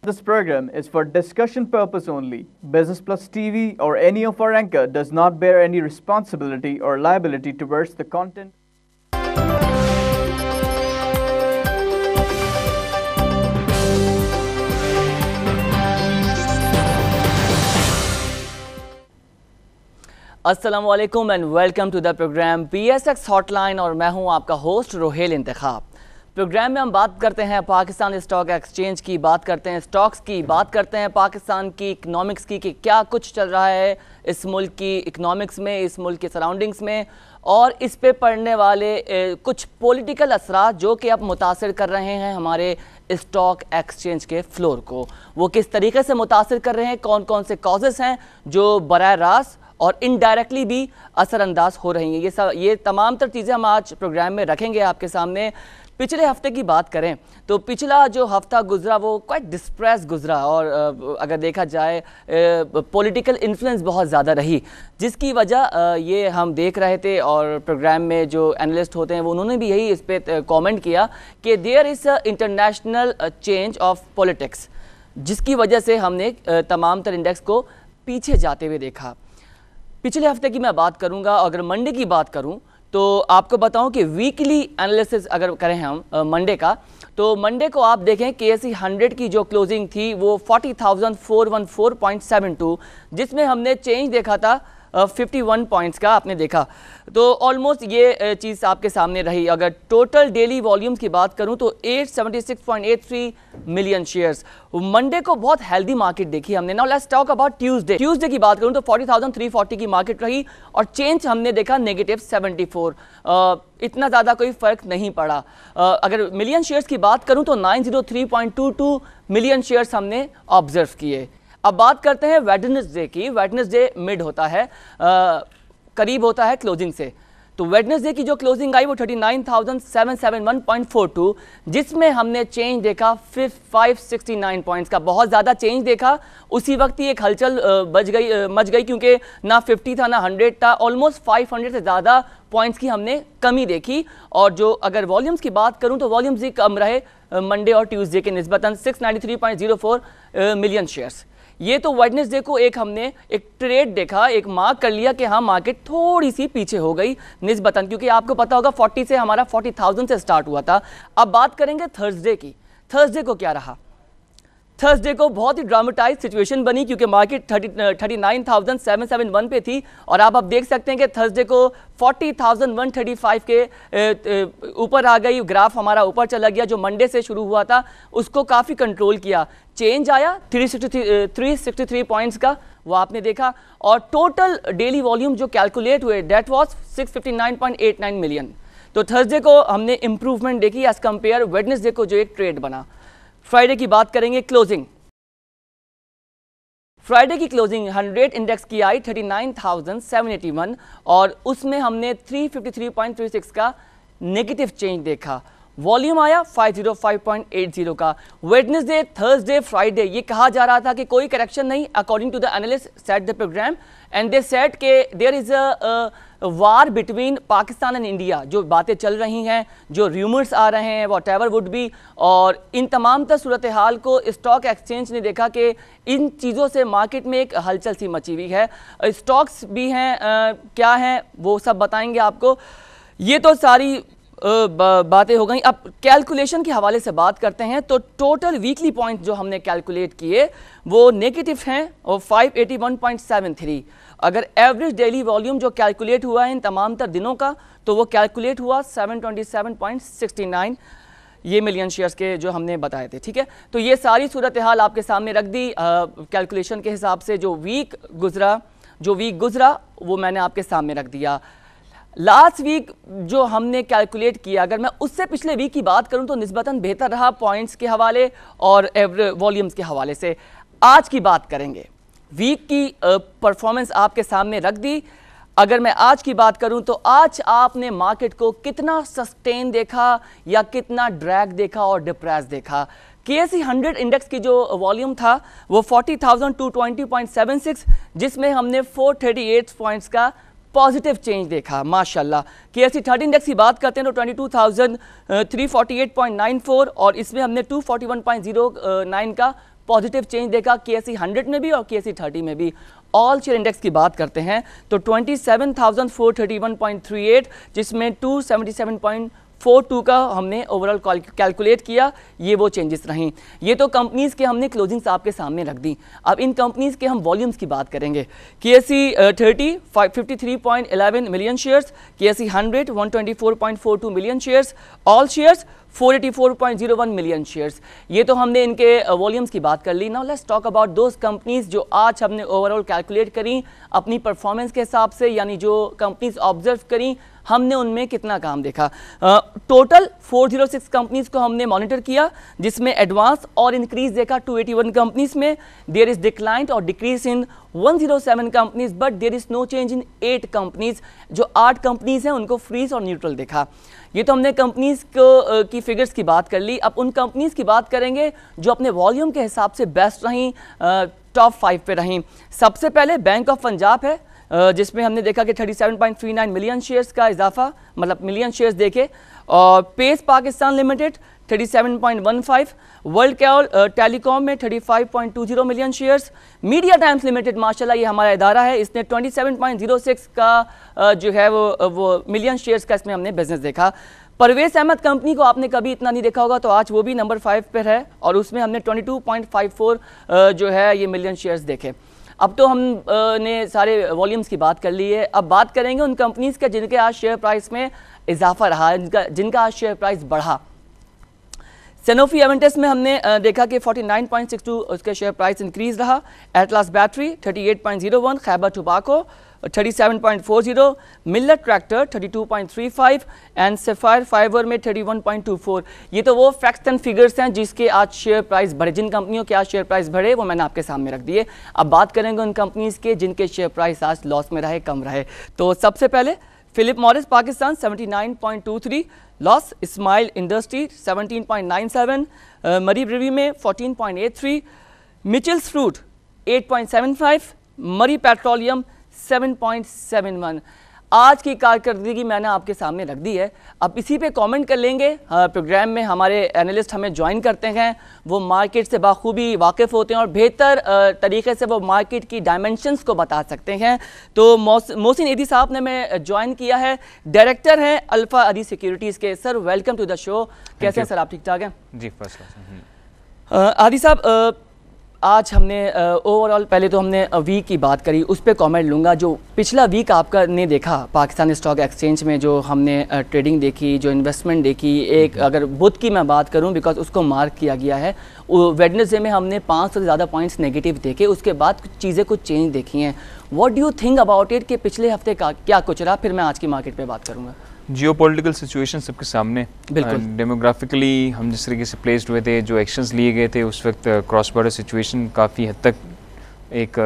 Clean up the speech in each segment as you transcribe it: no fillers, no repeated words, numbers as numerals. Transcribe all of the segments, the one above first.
This program is for discussion purpose only. Business Plus TV or any of our anchor does not bear any responsibility or liability towards the content. अस्सलामुअलैकुम and welcome to the program PSX hotline और मैं हूं आपका host Rohel इंतखाब। Programme में हम बात करते हैं पाकिस्तान स्टॉक एक्सचेंज की, बात करते हैं स्टॉक्स की, बात करते हैं पाकिस्तान की इकनॉमिक्स की कि क्या कुछ चल रहा है इस मुल्क की इकनॉमिक्स में, इस मुल्क के सराउंडिंग्स में, और इस पे पड़ने वाले कुछ पॉलिटिकल असरात जो कि अब मुतासिर कर रहे हैं हमारे स्टॉक एक्सचेंज के फ्लोर को। वो किस तरीके से मुतासिर कर रहे हैं, कौन कौन से कॉजेज़ हैं जो बराह रास्त और इनडायरेक्टली भी असरअंदाज हो रही हैं, ये तमाम तर चीज़ें हम आज प्रोग्राम में रखेंगे आपके सामने। पिछले हफ्ते की बात करें तो पिछला जो हफ्ता गुजरा वो क्वाइट डिस्प्रेस गुजरा और अगर देखा जाए पॉलिटिकल इन्फ्लुएंस बहुत ज़्यादा रही, जिसकी वजह ये हम देख रहे थे और प्रोग्राम में जो एनालिस्ट होते हैं वो उन्होंने भी यही इस पर कॉमेंट किया कि there is a international change of politics, जिसकी वजह से हमने तमाम तर इंडेक्स को पीछे जाते हुए देखा। पिछले हफ्ते की मैं बात करूंगा, अगर मंडे की बात करूं तो आपको बताऊं कि वीकली एनालिसिस अगर करें हम मंडे का, तो मंडे को आप देखें KSE 100 की जो क्लोजिंग थी वो 40,414.72, जिसमें हमने चेंज देखा था 51 पॉइंट्स का आपने देखा, तो ऑलमोस्ट ये चीज़ आपके सामने रही। अगर टोटल डेली वॉल्यूम्स की बात करूं तो 876.83 मिलियन शेयर्स। मंडे को बहुत हेल्दी मार्केट देखी हमने। Now let's talk about Tuesday की बात करूं तो 40,340 की मार्केट रही और चेंज हमने देखा -74। इतना ज़्यादा कोई फ़र्क नहीं पड़ा। अगर मिलियन शेयर्स की बात करूं तो 903.22 मिलियन शेयर्स हमने ऑब्जर्व किए। अब बात करते हैं वेडनेसडे की। वेडनेसडे मिड होता है, करीब होता है क्लोजिंग से, तो वेडनेसडे की जो क्लोजिंग आई वो 39,771.42, जिसमें हमने चेंज देखा 569 पॉइंट्स का, बहुत ज़्यादा चेंज देखा। उसी वक्त ही एक हलचल मच गई क्योंकि ना 50 था ना 100 था, ऑलमोस्ट 500 से ज़्यादा पॉइंट्स की हमने कमी देखी। और जो अगर वॉल्यूम्स की बात करूं तो वॉल्यूम्स ही कम रहे मंडे और ट्यूसडे के निस्बतन, 693.04 मिलियन शेयर्स। ये तो वेडनेसडे को हमने एक ट्रेड देखा, एक मार्क कर लिया कि हाँ मार्केट थोड़ी सी पीछे हो गई निस्बतन, क्योंकि आपको पता होगा 40 से हमारा 40,000 से स्टार्ट हुआ था। अब बात करेंगे थर्सडे की। थर्सडे को क्या रहा? थर्सडे को बहुत ही ड्रामेटाइज सिचुएशन बनी क्योंकि मार्केट 39,771 पे थी और आप देख सकते हैं कि थर्सडे को 40,135 के ऊपर आ गई। ग्राफ हमारा ऊपर चला गया। जो मंडे से शुरू हुआ था उसको काफ़ी कंट्रोल किया। चेंज आया 363 पॉइंट्स का, वो आपने देखा। और टोटल डेली वॉल्यूम जो कैलकुलेट हुए डेट वॉज 659.89 मिलियन। तो थर्सडे को हमने इंप्रूवमेंट देखी एज कंपेयर वेडनेसडे को जो एक ट्रेड बना। फ्राइडे की बात करेंगे। क्लोजिंग फ्राइडे की क्लोजिंग 100 इंडेक्स की आई 39,781 और उसमें हमने 353.36 का नेगेटिव चेंज देखा। वॉल्यूम आया 505.80 का। वेडनेसडे, थर्सडे, फ्राइडे ये कहा जा रहा था कि कोई करेक्शन नहीं, according to the analyst set the program and they set के there is a war between Pakistan and India. जो बातें चल रही हैं, जो रूमर्स आ रहे हैं, वॉट एवर वुड बी, और इन तमाम तर सूरत हाल को स्टॉक एक्सचेंज ने देखा कि इन चीज़ों से मार्केट में एक हलचल सी मची हुई है। स्टॉक्स भी हैं, क्या हैं वो सब बताएंगे आपको। ये तो सारी बातें हो गई। अब कैलकुलेशन के हवाले से बात करते हैं तो टोटल वीकली पॉइंट जो हमने कैलकुलेट किए वो नेगेटिव हैं और 581.73। अगर एवरेज डेली वॉल्यूम जो कैलकुलेट हुआ है इन तमाम तर दिनों का तो वो कैलकुलेट हुआ 727.69 ये मिलियन शेयर्स के जो हमने बताए थे। ठीक है, तो ये सारी सूरत हाल आपके सामने रख दी। कैलकुलेशन के हिसाब से जो वीक गुजरा वो मैंने आपके सामने रख दिया। लास्ट वीक जो हमने कैलकुलेट किया, अगर मैं उससे पिछले वीक की बात करूं तो निस्बतन बेहतर रहा पॉइंट्स के हवाले और वॉल्यूम्स के हवाले से। आज की बात करेंगे। वीक की परफॉर्मेंस आपके सामने रख दी। अगर मैं आज की बात करूं तो आज आपने मार्केट को कितना सस्टेन देखा या कितना ड्रैग देखा और डिप्रेस देखा। KSE 100 इंडेक्स की जो वॉल्यूम था वो 40,220.76, जिसमें हमने 438 पॉइंट्स का पॉजिटिव चेंज देखा माशाल्लाह। KSE 30 इंडेक्स की बात करते हैं तो 22,348.94 और इसमें हमने 241.09 का पॉजिटिव चेंज देखा KSE 100 में भी और KSE 30 में भी। ऑल शेयर इंडेक्स की बात करते हैं तो 27,431.38 जिसमें 277.42 का हमने ओवरऑल कैलकुलेट किया, ये वो चेंजेस रहीं। ये तो कंपनीज के हमने क्लोजिंग्स आपके सामने रख दी। अब इन कंपनीज के हम वॉल्यूम्स की बात करेंगे। KSE 30 53.11 million shares, KSE 100 124.42 million shares, all shares 484.01 million shares. ये तो हमने इनके वॉल्यूम्स की बात कर ली। Now let's talk about those companies जो आज हमने ओवरऑल कैलकुलेट करी अपनी परफॉर्मेंस के हिसाब से, यानी जो कंपनीज ऑब्जर्व करी हमने उनमें कितना काम देखा। टोटल 406 कंपनीज को हमने मॉनिटर किया, जिसमें एडवांस और इंक्रीज देखा 281 कंपनीज में। देयर इज डिक्लाइन और decrease in 107 companies, but there is no change in 8 companies. जो 8 कंपनीज हैं उनको फ्रीज और न्यूट्रल देखा। ये तो हमने कंपनीज को की फिगर्स की बात कर ली। अब उन कंपनीज की बात करेंगे जो अपने वॉल्यूम के हिसाब से बेस्ट रहीं, टॉप 5 पे रहीं। सबसे पहले बैंक ऑफ पंजाब है, जिसमें हमने देखा कि 37.39 मिलियन शेयर्स का इजाफा, मतलब मिलियन शेयर्स देखे। और पेस पाकिस्तान लिमिटेड 37.15, वर्ल्ड कैल टेलीकॉम में 35.20 million shares. Media times limited माशाल्लाह ये हमारा इदारा है, इसने 27.06 का जो है वो मिलियन शेयर्स का इसमें हमने बिजनेस देखा। परवेज अहमद कंपनी को आपने कभी इतना नहीं देखा होगा, तो आज वो भी नंबर 5 पर है और उसमें हमने 22.54 जो है ये मिलियन शेयर्स देखे। अब तो हमने सारे वॉल्यूम्स की बात कर ली है। अब बात करेंगे उन कंपनीज के जिनके आज शेयर प्राइस में इजाफा रहा, जिनका आज शेयर प्राइस बढ़ा। सैनोफी एवेंटस में हमने देखा कि 49.62 उसके शेयर प्राइस इंक्रीज रहा। Atlas battery 38.01, Khyber tobacco 37.40, Miller tractor 32.35 and sapphire fibre में 31.24। ये तो वो फैक्ट्स एंड फिगर्स हैं जिसके आज शेयर प्राइस बढ़े। जिन कंपनियों के आज शेयर प्राइस बढ़े वो मैंने आपके सामने रख दिए। अब बात करेंगे उन कंपनीज के जिनके शेयर प्राइस आज लॉस में रहे, कम रहे। तो सबसे पहले Philip Morris Pakistan 79.23 loss, smile industry 17.97, Murree Burevi में 14.83, मिचेल्स फ्रूट 8.75, मरी पेट्रोलियम 7.71। आज की कारकर्दगी मैंने आपके सामने रख दी है। अब इसी पे कमेंट कर लेंगे। प्रोग्राम में हमारे एनालिस्ट हमें ज्वाइन करते हैं, वो मार्केट से बाखूबी वाकिफ़ होते हैं और बेहतर तरीके से वो मार्केट की डायमेंशंस को बता सकते हैं। तो मोहसिन ईदी साहब ने मैं ज्वाइन किया है, डायरेक्टर हैं अल्फा अदी सिक्योरिटीज़ के। Sir welcome to the show. कैसे हैं सर, आप ठीक ठाक हैं? जी फर्स्ट क्लास। आदि साहब, आज हमने ओवरऑल पहले तो हमने वीक की बात करी, उस पर कमेंट लूँगा। जो पिछला वीक आपका ने देखा पाकिस्तान स्टॉक एक्सचेंज में, जो हमने ट्रेडिंग देखी, जो इन्वेस्टमेंट देखी, एक अगर बुध की मैं बात करूं बिकॉज उसको मार्क किया गया है, वेडनेसडे में हमने 500 से ज़्यादा पॉइंट्स नेगेटिव देखे। उसके बाद कुछ चीज़ें कुछ चेंज देखी हैं। What do you think about it कि पिछले हफ्ते का क्या कुछ रहा? फिर मैं आज की मार्केट पर बात करूँगा। जियोपॉलिटिकल सिचुएशन सबके सामने, बिल्कुल डेमोग्राफिकली हम जिस तरीके से प्लेस्ड हुए थे, जो एक्शंस लिए गए थे उस वक्त, क्रॉस बॉर्डर सिचुएशन काफ़ी हद तक एक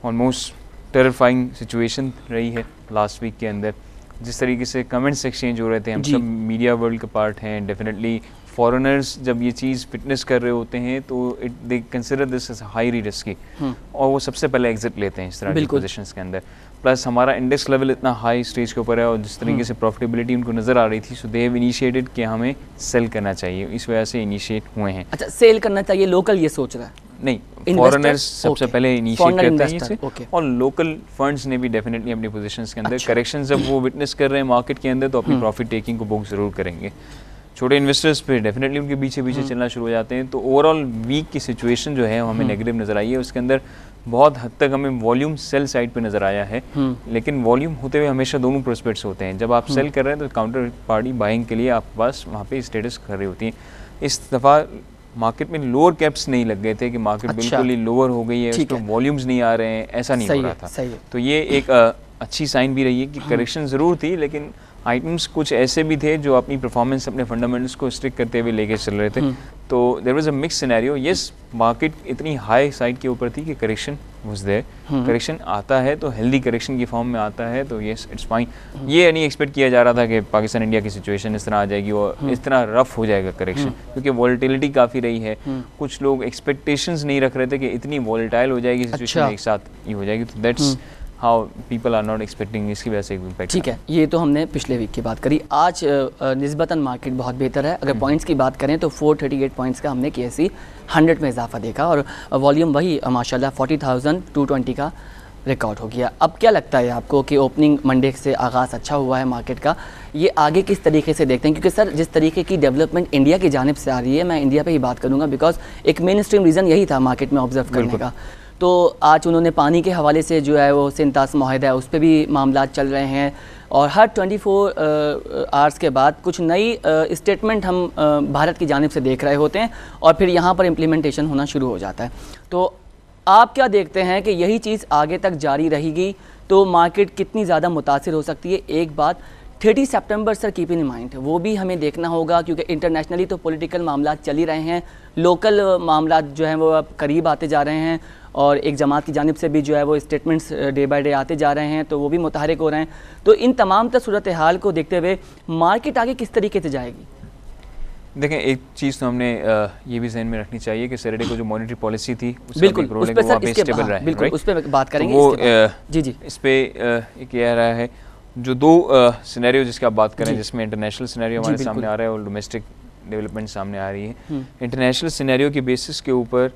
ऑलमोस्ट टेरिफाइंग सिचुएशन रही है लास्ट वीक के अंदर। जिस तरीके से कमेंट्स एक्सचेंज हो रहे थे, हम सब मीडिया वर्ल्ड का पार्ट हैं। डेफिनेटली फॉरेनर्स जब ये चीज़ फिटनेस कर रहे होते हैं तो they consider this as highly risky और वो सबसे पहले एग्जिट लेते हैं इस तरह की पोजीशंस के अंदर। प्लस हमारा इंडेक्स लेवल इतना हाई स्टेज के ऊपर है और जिस तरीके से प्रॉफिटेबिलिटी उनको नज़र आ रही थी, सो दे हैव इनिशिएटेड कि हमें सेल करना चाहिए, इस वजह से इनिशिएट हुए हैं। अच्छा, सेल करना चाहिए, लोकल ये सोच रहा है? नहीं, फॉरेनर्स सबसे पहले इनिशिएट करते हैं इसे, और लोकल फंड्स ने भी डेफिनेटली अपनी पोजीशंस के अंदर करेक्शन जब वो विटनेस कर रहे हैं मार्केट के अंदर, तो अपनी प्रॉफिट टेकिंग को बुक ज़रूर करेंगे। छोटे इन्वेस्टर्स पे डेफिनेटली उनके पीछे चलना शुरू हो जाते हैं। तो ओवरऑल वीक की सिचुएशन जो है हमें नेगेटिव नज़र आई है। उसके अंदर बहुत हद तक हमें वॉल्यूम सेल साइड पे नज़र आया है, लेकिन वॉल्यूम होते हुए हमेशा दोनों प्रोस्पेक्ट्स होते हैं। जब आप सेल कर रहे हैं तो काउंटर पार्टी बाइंग के लिए आपके पास वहाँ पे स्टेटस कर रही होती है। इस दफ़ा मार्केट में लोअर कैप्स नहीं लग गए थे कि मार्केट बिल्कुल ही लोअर हो गई है, उस पर वॉल्यूम्स नहीं आ रहे हैं, ऐसा नहीं हो रहा था। तो ये एक अच्छी साइन भी रही है कि करेक्शन ज़रूर थी, लेकिन आइटम्स कुछ ऐसे भी थे जो अपनी परफॉर्मेंस, अपने फंडामेंटल्स को स्ट्रिक करते हुए लेके चल रहे थे। तो there was a mix scenario. Yes, market इतनी हाई साइड के ऊपर थी कि करेक्शन वाज देयर। करेक्शन आता है तो हेल्दी करेक्शन की फॉर्म में आता है, तो यस इट्स फाइन। ये नहीं एक्सपेक्ट किया जा रहा था कि पाकिस्तान इंडिया की सिचुएशन इस तरह आ जाएगी और इस तरह रफ हो जाएगा करेक्शन, क्योंकि वॉलेटिलिटी काफ़ी रही है। कुछ लोग एक्सपेक्टेशंस नहीं रख रहे थे कि इतनी वॉलेटाइल हो जाएगी सिचुएशन, एक साथ ही हो जाएगी। तो that's how people are not expecting, इसकी वजह से एक इम्पैक्ट। ठीक है, ये तो हमने पिछले वीक की बात करी। आज निस्बतन मार्केट बहुत बेहतर है। अगर पॉइंट्स की बात करें तो 438 पॉइंट्स का हमने KSE 100 में इजाफा देखा और वॉल्यूम वही माशाल्लाह 40,220 का रिकॉर्ड हो गया। अब क्या लगता है आपको कि ओपनिंग मंडे से आगाज़ अच्छा हुआ है मार्केट का, ये आगे किस तरीके से देखते हैं? क्योंकि सर जिस तरीके की डेवलपमेंट इंडिया की जानिब से आ रही है, मैं इंडिया पे ही बात करूंगा बिकॉज एक मेन स्ट्रीम रीज़न यही था मार्केट में ऑब्जर्व करने का। तो आज उन्होंने पानी के हवाले से जो है वो सिंतास माहिदा है, उस पर भी मामला चल रहे हैं और हर 24 आवर्स के बाद कुछ नई स्टेटमेंट हम भारत की जानिब से देख रहे होते हैं और फिर यहाँ पर इम्प्लीमेंटेशन होना शुरू हो जाता है। तो आप क्या देखते हैं कि यही चीज़ आगे तक जारी रहेगी तो मार्केट कितनी ज़्यादा मुतासिर हो सकती है? एक बात 30 सितंबर सर कीप इन माइंड, वो भी हमें देखना होगा क्योंकि इंटरनेशनली तो पॉलिटिकल मामला चल ही रहे हैं, लोकल मामला जो हैं वो अब करीब आते जा रहे हैं और एक जमात की जानिब से भी जो है वो स्टेटमेंट्स डे बाय डे आते जा रहे हैं, तो वो भी मुतहरिक हो रहे हैं। तो इन तमाम सूरत हाल को देखते हुए मार्केट आगे किस तरीके से जाएगी? देखें, एक चीज़ तो हमने ये भी जहन में रखनी चाहिए कि सैटरडे को जो मॉनेटरी पॉलिसी थी बिल्कुल उस पे सर इसके बिल्कुल उस पे बात करेंगे। वो जी इस पे कह रहा है जो दो सिनेरियो जिसकी आप बात करें, जिसमें इंटरनेशनल सिनेरियो हमारे सामने आ रहा है और डोमेस्टिक डेवलपमेंट सामने आ रही है। इंटरनेशनल सिनेरियो के बेसिस के ऊपर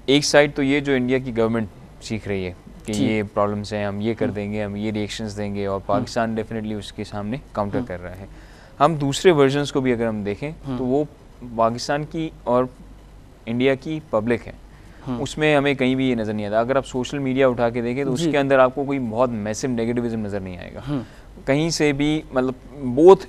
एक साइड तो ये जो इंडिया की गवर्नमेंट सीख रही है कि ये प्रॉब्लम्स हैं, हम ये कर देंगे, हम ये रिएक्शंस देंगे और पाकिस्तान डेफिनेटली उसके सामने काउंटर कर रहा है। हम दूसरे वर्जन्स को भी अगर हम देखें तो वो पाकिस्तान की और इंडिया की पब्लिक है, उसमें हमें कहीं भी ये नज़र नहीं आता। अगर आप सोशल मीडिया उठा के देखें तो उसके अंदर आपको कोई बहुत मैसिव नेगेटिविज्म नज़र नहीं आएगा कहीं से भी। मतलब बोथ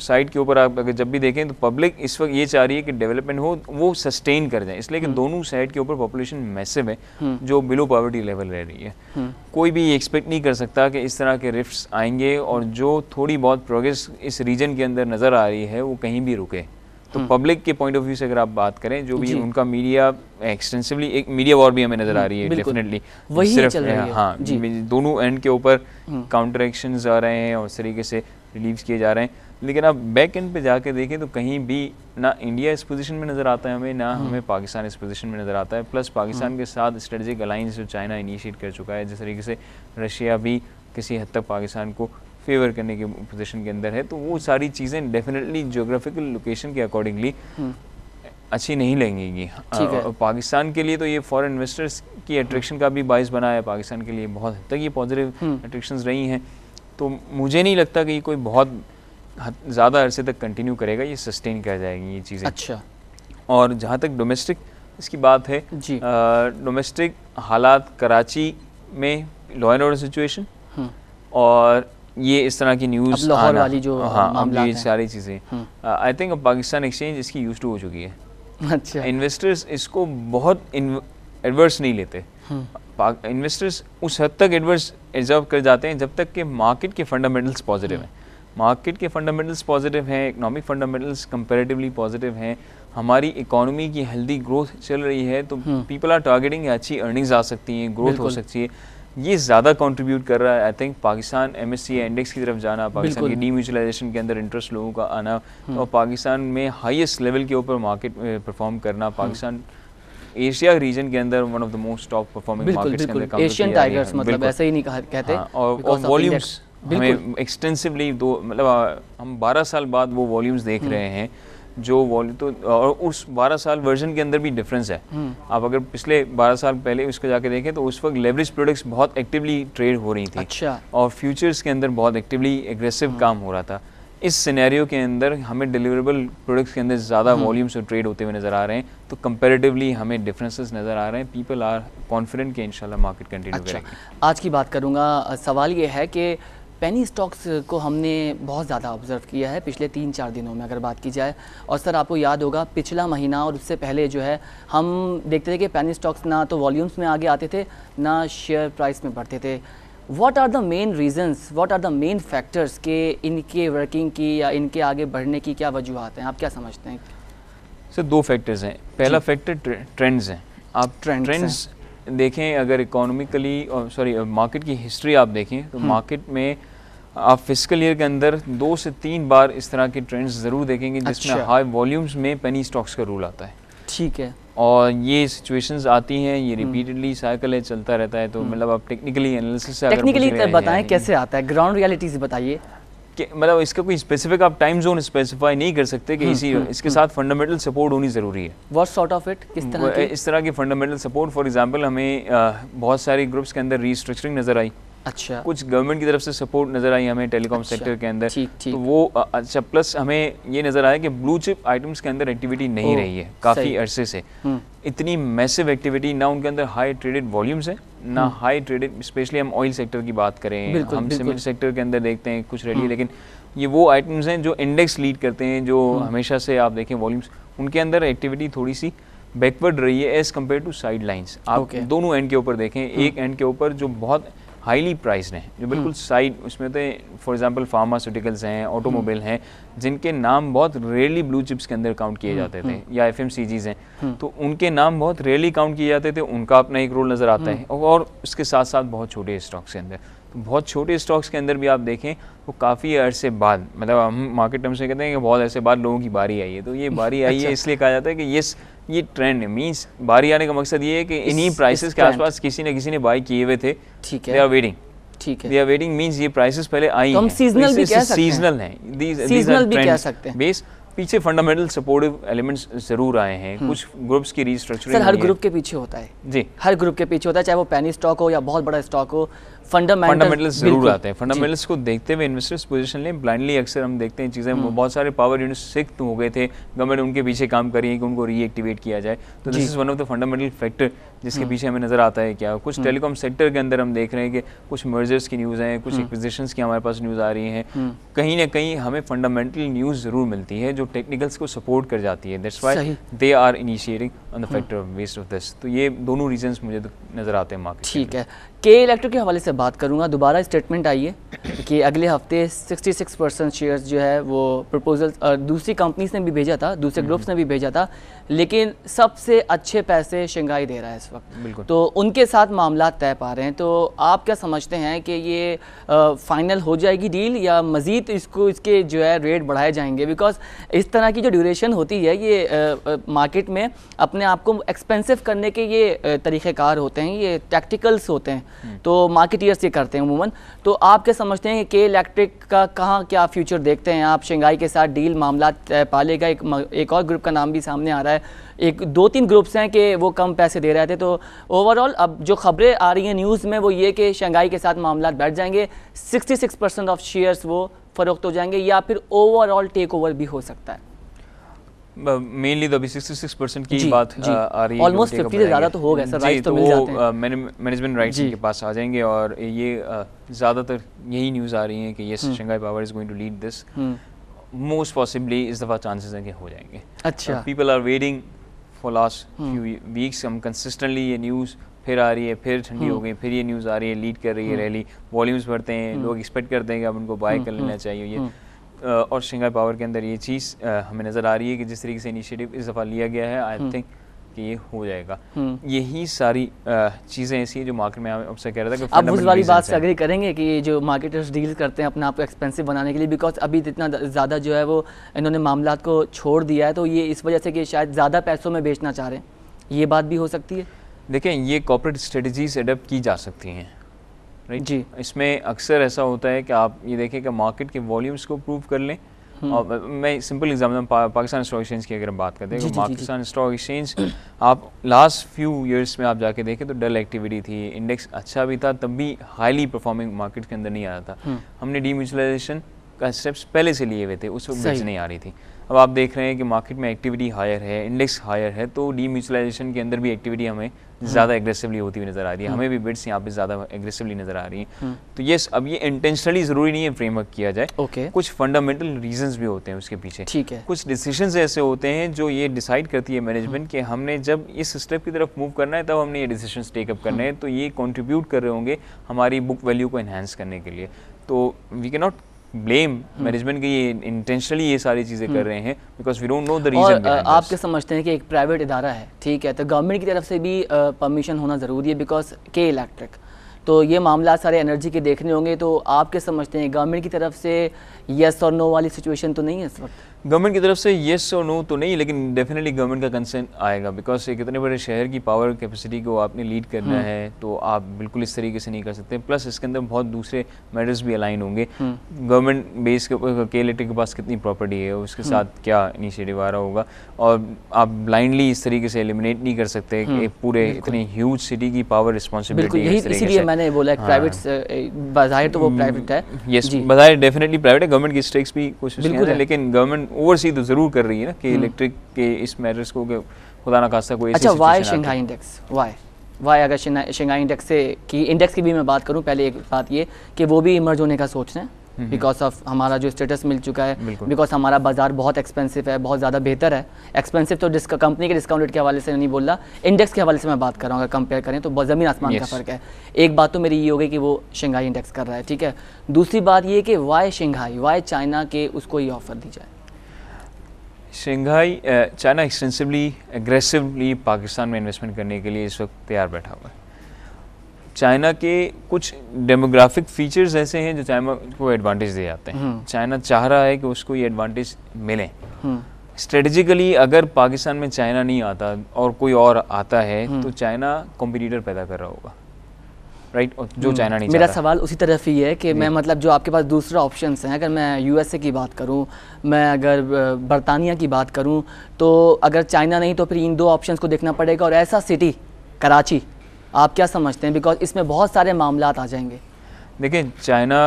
साइड के ऊपर आप अगर जब भी देखें तो पब्लिक इस वक्त ये चाह रही है कि डेवलपमेंट हो, वो सस्टेन कर जाए, इसलिए कि दोनों साइड के ऊपर पॉपुलेशन मैसिव है जो बिलो पॉवर्टी लेवल रह रही है। कोई भी एक्सपेक्ट नहीं कर सकता कि इस तरह के रिफ्ट्स आएंगे और जो थोड़ी बहुत प्रोग्रेस इस रीजन के अंदर नज़र आ रही है वो कहीं भी रुके। तो पब्लिक के पॉइंट ऑफ व्यू से अगर आप बात करें, जो भी उनका मीडिया एक्सटेंसिवली, एक मीडिया वॉर भी हमें नज़र आ रही है डेफिनेटली, वही सिर्फ चल रही है। हाँ, दोनों एंड के ऊपर काउंटर एक्शंस आ रहे हैं और इस तरीके से रिलीव्स किए जा रहे हैं। लेकिन आप बैक एंड पे जाके देखें तो कहीं भी ना इंडिया इस पोजीशन में नज़र आता है हमें, ना हमें पाकिस्तान इस पोजीशन में नज़र आता है। प्लस पाकिस्तान के साथ स्ट्रेटेजिक अलायंस जो चाइना इनिशिएट कर चुका है, जिस तरीके से रशिया भी किसी हद तक पाकिस्तान को फेवर करने के पोजीशन के अंदर है, तो वो सारी चीज़ें डेफिनेटली ज्योग्राफिकल लोकेशन के अकॉर्डिंगली अच्छी नहीं लगेंगी। पाकिस्तान के लिए तो ये फॉरेन इन्वेस्टर्स की अट्रैक्शन का भी बाइस बना है, पाकिस्तान के लिए बहुत हद तक ये पॉजिटिव अट्रैक्शंस रही हैं। तो मुझे नहीं लगता कि ये कोई बहुत ज़्यादा अरसे तक कंटिन्यू करेगा, ये सस्टेन कर जाएंगी ये चीज़ें। अच्छा, और जहाँ तक डोमेस्टिक इसकी बात है, डोमेस्टिक हालात कराची में लॉ एंड ऑर्डर सिचुएशन और ये इस तरह की न्यूज़ लाहौर वाली जो मामला, ये सारी चीज़ें आई थिंक अब पाकिस्तान एक्सचेंज इसकी यूज्ड टू हो चुकी है। अच्छा, इन्वेस्टर्स इसको बहुत एडवर्स नहीं लेते। इन्वेस्टर्स उस हद तक एडवर्स एब्जॉर्व कर जाते हैं जब तक कि मार्केट के फंडामेंटल्स पॉजिटिव हैं। मार्केट के फंडामेंटल्स पॉजिटिव हैं, इकोनॉमिक फंडामेंटल्स कंपैरेटिवली पॉजिटिव हैं, हमारी इकोनॉमी की हेल्दी ग्रोथ चल रही है, तो पीपल आर टारगेटिंग अच्छी अर्निंग्स आ सकती हैं, ग्रोथ हो सकती है। ये ज़्यादा कंट्रीब्यूट कर रहा है I think Pakistan MSCI index की तरफ जाना, पाकिस्तान की डीम्यूचुअलाइजेशन के अंदर इंटरेस्ट लोगों का आना और पाकिस्तान में हाईएस्ट लेवल के ऊपर मार्केट परफॉर्म करना। पाकिस्तान एशिया रीजन के अंदर one of the most top performing markets के अंदर एशियन टाइगर्स, मतलब ऐसे ही नहीं कहते। और वॉल्यूम्स हमें एक्सटेंसिवली मतलब हम 12 साल बाद वो वॉल्यूम्स देख रहे हैं जो वॉल्यूम, तो और उस 12 साल वर्जन के अंदर भी डिफरेंस है। आप अगर पिछले 12 साल पहले उसको जाके देखें तो उस वक्त लेवरेज प्रोडक्ट्स बहुत एक्टिवली ट्रेड हो रही थी। अच्छा, और फ्यूचर्स के अंदर बहुत एक्टिवली एग्रेसिव काम हो रहा था। इस सिनेरियो के अंदर हमें डिलीवरेबल प्रोडक्ट्स के अंदर ज़्यादा वॉल्यूम्स और ट्रेड होते हुए नज़र आ रहे हैं, तो कंपैरेटिवली हमें डिफरेंसेस नज़र आ रहे हैं। पीपल आर कॉन्फिडेंट कि इंशाल्लाह मार्केट कंटिन्यू करेगी। आज की बात करूँगा, सवाल ये है कि पेनी स्टॉक्स को हमने बहुत ज़्यादा ऑब्जर्व किया है पिछले 3-4 दिनों में अगर बात की जाए। और सर आपको याद होगा पिछला महीना और उससे पहले जो है हम देखते थे कि पेनी स्टॉक्स ना तो वॉल्यूम्स में आगे आते थे ना शेयर प्राइस में बढ़ते थे। What are the main reasons, what are the main factors के इनके वर्किंग की या इनके आगे बढ़ने की क्या वजूहत हैं, आप क्या समझते हैं? सर 2 फैक्टर्स हैं। पहला फैक्टर ट्रेंड्स हैं। आप ट्रेंड्स देखें, अगर इकोनॉमिकली और मार्केट की हिस्ट्री आप देखें तो मार्केट में आप फिस्कल ईयर के अंदर 2 से 3 बार इस तरह के ट्रेंड्स ज़रूर देखेंगे जिसमें हाई वॉल्यूम्स में पेनी स्टॉक्स का रूल आता है। ठीक है। और ये सिचुएशंस आती हैं, ये रिपीटेडली साइकिल है, चलता रहता है। तो मतलब आप टेक्निकली एनालिसिस से टेक्निकली बताएं कैसे आता है, ग्राउंड रियलिटी से बताइए। मतलब इसका कोई स्पेसिफिक आप टाइम जोन स्पेसिफाई नहीं कर सकते कि इसके साथ फंडामेंटल सपोर्ट होनी ज़रूरी है। व्हाट सॉर्ट ऑफ इट, किस तरह की? इस तरह की फंडामेंटल सपोर्ट, फॉर एग्जांपल हमें बहुत सारे ग्रुप्स के अंदर रीस्ट्रक्चरिंग नज़र आई। अच्छा। कुछ गवर्नमेंट की तरफ से सपोर्ट नज़र आई हमें टेलीकॉम सेक्टर के अंदर। ठीक। तो वो अच्छा, प्लस हमें ये नज़र आया कि ब्लू चिप आइटम्स के अंदर एक्टिविटी नहीं रही है काफ़ी अरसे से। इतनी मैसिव एक्टिविटी, ना उनके अंदर हाई ट्रेडेड वॉल्यूम्स हैं, ना हाई ट्रेडेड, स्पेशली हम ऑयल सेक्टर की बात करें, हम सीमेंट सेक्टर के अंदर देखते हैं कुछ रेडी है, लेकिन ये वो आइटम्स हैं जो इंडेक्स लीड करते हैं, जो हमेशा से आप देखें वॉल्यूम्स, उनके अंदर एक्टिविटी थोड़ी सी बैकवर्ड रही है as compare to side lines. आप दोनों एंड के ऊपर देखें, एक एंड के ऊपर जो बहुत हाईली प्राइस्ड हैं, जो बिल्कुल साइड उसमें तो फॉर एग्जांपल फार्मास्यूटिकल्स हैं, ऑटोमोबाइल हैं, जिनके नाम बहुत रेयरली ब्लू चिप्स के अंदर काउंट किए जाते थे, या एफएमसीजीज हैं, तो उनके नाम बहुत रेयरली काउंट किए जाते थे, उनका अपना एक रोल नज़र आता है। और उसके साथ साथ बहुत छोटे स्टॉक्स के अंदर, तो बहुत छोटे स्टॉक्स के अंदर भी आप देखें वो काफ़ी अरसे बाद, मतलब हम मार्केट टर्म्स में कहते हैं कि बहुत अरसे बाद लोगों की बारी आई है। तो ये बारी आई है इसलिए कहा जाता है कि ये ट्रेंड है, मीन्स बारी आने का मकसद ये है कि इन्हीं प्राइसेस के आसपास किसी ने बाई किए हुए थे, दे आर वेटिंग। ठीक है, दे आर वेटिंग मींस ये प्राइसेस पहले आई हैं, सीजनल भी कह सकते हैं, सीजनल हैं, सीजनल भी कह सकते हैं। बेस पीछे फंडामेंटल सपोर्टिव एलिमेंट्स जरूर आए हैं, कुछ ग्रुप्स की रीस्ट्रक्चरिंग। सर हर ग्रुप के पीछे होता है जी, हर ग्रुप के पीछे होता है, चाहे वो पेनी स्टॉक हो या बहुत बड़ा स्टॉक हो, फंडामेंटल्स जरूर आते हैं। फंडामेंटल्स को देखते हुए इन्वेस्टर्स पोजीशन लें ब्लाइंडली। अक्सर हम देखते हैं चीज़ें, बहुत सारे पावर यूनिट्स सिक हो गए थे, गवर्नमेंट उनके पीछे काम कर रही है कि उनको रीएक्टिवेट किया जाए। तो this is one of the fundamental factor जिसके पीछे हमें नजर आता है। क्या कुछ टेलीकॉम सेक्टर के अंदर हम देख रहे हैं कि कुछ मर्जर्स की न्यूज़ हैं, कुछ एक्विजिशंस की हमारे पास न्यूज़ आ रही हैं, कहीं ना कहीं हमें फंडामेंटल न्यूज़ ज़रूर मिलती है जो टेक्निकल्स को सपोर्ट कर जाती है। That's why they are initiating on the factor based of this. तो ये दोनों रीजंस मुझे नज़र आते हैं मार्केट। ठीक है, के इलेक्ट्रिक के हवाले से बात करूंगा। दोबारा स्टेटमेंट आई है कि अगले हफ्ते 66% शेयर्स जो है वो प्रपोजल दूसरी कंपनीज ने भी भेजा था, दूसरे ग्रुप्स ने भी भेजा था, लेकिन सबसे अच्छे पैसे शंघाई दे रहा है इस वक्त। बिल्कुल। तो उनके साथ मामला तय पा रहे हैं। तो आप क्या समझते हैं कि ये फाइनल हो जाएगी डील या मज़ीद इसके जो है रेट बढ़ाए जाएंगे? बिकॉज इस तरह की जो ड्यूरेशन होती है ये मार्केट में अपने आप को एक्सपेंसिव करने के ये तरीक़ेकार होते हैं, ये टैक्टिकल्स होते हैं, तो मार्केटियर्स ये करते हैं अमूमन। तो आप क्या समझते हैं कि के इलेक्ट्रिक का कहाँ क्या फ्यूचर देखते हैं आप? शंघाई के साथ डील मामला पालेगा? एक और ग्रुप का नाम भी सामने आ रहा है, एक 2-3 ग्रुप्स हैं कि वो कम पैसे दे रहे थे। तो ओवरऑल अब जो खबरें आ रही हैं न्यूज़ में वो ये कि शंघाई के साथ मामला बैठ जाएंगे, 66% ऑफ शेयर्स वो फरोख्त हो जाएंगे, या फिर ओवरऑल टेक ओवर भी हो सकता है। मेनली तो अभी 66% की बात आ रही है, ऑलमोस्ट 50 से ज़्यादा तो हो गए सर, राइट तो मिल जाते हैं, मैनेजमेंट राइट्स के पास आ जाएंगे। और ये ज़्यादातर यही न्यूज़ आ रही है कि yes Shanghai power is going to lead this. Most possibly इस दफ़ा चांसेस हैं कि हो जाएंगे। अच्छा, people are waiting for last few weeks. हम कंसिस्टेंटली ये न्यूज़ फिर आ रही है, फिर ठंडी हो गई, फिर ये न्यूज़ आ रही है, लीड कर रही है रैली, वॉल्यूम्स बढ़ते हैं, लोग एक्सपेक्ट करते हैं कि अब उनको बाय कर लेना चाहिए ये। और शंघाई पावर के अंदर ये चीज़ हमें नज़र आ रही है कि जिस तरीके से इनिशिएटिव इस दफ़ा लिया गया है, आई थिंक कि ये हो जाएगा। यही सारी चीज़ें ऐसी हैं जो मार्केट में आपसे कह रहा था कि आप उस वाली बात से एग्री करेंगे कि जो मार्केटर्स डील करते हैं अपने आप को एक्सपेंसिव बनाने के लिए, बिकॉज अभी इतना ज़्यादा जो है वो इन्होंने मामलात को छोड़ दिया है, तो ये इस वजह से कि शायद ज़्यादा पैसों में बेचना चाह रहे हैं, ये बात भी हो सकती है? देखें, ये कॉर्पोरेट स्ट्रेटजीज अडॉप्ट की जा सकती हैं, राइट जी। इसमें अक्सर ऐसा होता है कि आप ये देखें कि मार्केट के वॉल्यूम्स को प्रूव कर लें। और मैं simple example Pakistan stock exchange की अगर हम बात करते हैं तो पाकिस्तान स्टॉक एक्सचेंज आप लास्ट फ्यू ईयर्स में आप जाके देखें तो डल एक्टिविटी थी, इंडेक्स अच्छा भी था, तब भी हाईली परफॉर्मिंग मार्केट के अंदर नहीं आ रहा था। हमने डीम्यूचुअलाइजेशन का स्टेप्स पहले से लिए हुए थे, उस वक्त बेच नहीं आ रही थी। अब आप देख रहे हैं कि मार्केट में एक्टिविटी हायर है, इंडेक्स हायर है, तो डीम्यूचुअलाइजेशन के अंदर भी एक्टिविटी हमें ज़्यादा एग्रेसिवली होती हुई नज़र आ रही है, हमें भी बिड्स यहाँ पे ज़्यादा एग्रेसिवली नज़र आ रही हैं। तो यस, अब ये इंटेंशनली ज़रूरी नहीं है फ्रेमवर्क किया जाए, कुछ फंडामेंटल रीजंस भी होते हैं उसके पीछे। ठीक है, कुछ डिसीजंस ऐसे होते हैं जो ये डिसाइड करती है मैनेजमेंट कि हमने जब इस स्टेप की तरफ मूव करना है तब हमने ये डिसीजंस टेकअप करने हैं, तो ये कंट्रीब्यूट कर रहे होंगे हमारी बुक वैल्यू को एनहांस करने के लिए। तो we can not blame management की ये इंटेंशनली ये सारी चीज़ें कर रहे हैं, because we don't know the reason. आप क्या समझते हैं कि एक प्राइवेट इदारा है, ठीक है, तो गवर्नमेंट की तरफ से भी परमिशन होना ज़रूरी है, बिकॉज के इलेक्ट्रिक तो ये मामला सारे एनर्जी के देखने होंगे, तो आप क्या समझते हैं गवर्नमेंट की तरफ से यस और नो वाली सिचुएशन तो नहीं है इस वक्त? गवर्नमेंट की तरफ से येस और नो तो नहीं, लेकिन डेफिनेटली गवर्नमेंट का कंसर्न आएगा, बिकॉज एक इतने बड़े शहर की पावर कैपेसिटी को आपने लीड करना है तो आप बिल्कुल इस तरीके से नहीं कर सकते। प्लस इसके अंदर बहुत दूसरे मैटर्स भी अलाइन होंगे। गवर्नमेंट बेस के इलेक्ट्रिक के पास कितनी प्रॉपर्टी है, उसके साथ क्या इनिशिएटिव आ रहा होगा, और आप ब्लाइंडली इस तरीके से एलिमिनेट नहीं कर सकते कि पूरे इतनी ह्यूज सिटी की पावर रिस्पॉन्सिबिलिटी है। इसीलिए मैंने बोला प्राइवेट बाजार तो वो प्राइवेट है। यस, बाजार डेफिनेटली प्राइवेट है, गवर्नमेंट की स्टेक्स भी कोशिश है, लेकिन गवर्नमेंट ओवरसी तो जरूर कर रही है ना कि इलेक्ट्रिक के इस मैटर्स को खुदा ना खास्ता कोई। अच्छा, वाई शंघाई इंडेक्स, वाई अगर शंघाई इंडेक्स से की इंडेक्स की भी मैं बात करूं, पहले एक बात ये कि वो भी इमर्ज होने का सोच रहे हैं बिकॉज ऑफ हमारा जो स्टेटस मिल चुका है, बिकॉज हमारा बाजार बहुत एक्सपेंसिव है, बहुत ज़्यादा बेहतर है। एक्सपेंसिव तो कंपनी के डिस्काउंट रेट के हवाले से नहीं बोल रहा, इंडेक्स के हवाले से मैं बात कर रहा हूँ। अगर कंपेयर करें तो बहुत ज़मीन आसमान का फ़र्क है। एक बात तो मेरी ये हो गई कि वो शंघाई इंडेक्स कर रहा है, ठीक है। दूसरी बात ये कि वाई शंघाई, वाई चाइना के उसको ये ऑफर दी जाए। Shanghai China extensively aggressively Pakistan में इन्वेस्टमेंट करने के लिए इस वक्त तैयार बैठा हुआ है। चाइना के कुछ डेमोग्राफिक फीचर्स ऐसे हैं जो चाइना को एडवांटेज दे जाते हैं। चाइना चाह रहा है कि उसको ये एडवांटेज मिले। स्ट्रेटेजिकली अगर पाकिस्तान में चाइना नहीं आता और कोई और आता है तो चाइना कॉम्पिटिटर पैदा कर रहा होगा, राइट, और जो चाइना नहीं। मेरा सवाल उसी तरफ ही है कि मैं मतलब जो आपके पास दूसरा ऑप्शंस हैं, अगर मैं यूएसए की बात करूं, मैं अगर बरतानिया की बात करूं, तो अगर चाइना नहीं तो फिर इन दो ऑप्शंस को देखना पड़ेगा। और ऐसा सिटी कराची, आप क्या समझते हैं, बिकॉज इसमें बहुत सारे मामलात आ जाएंगे। देखिए, चाइना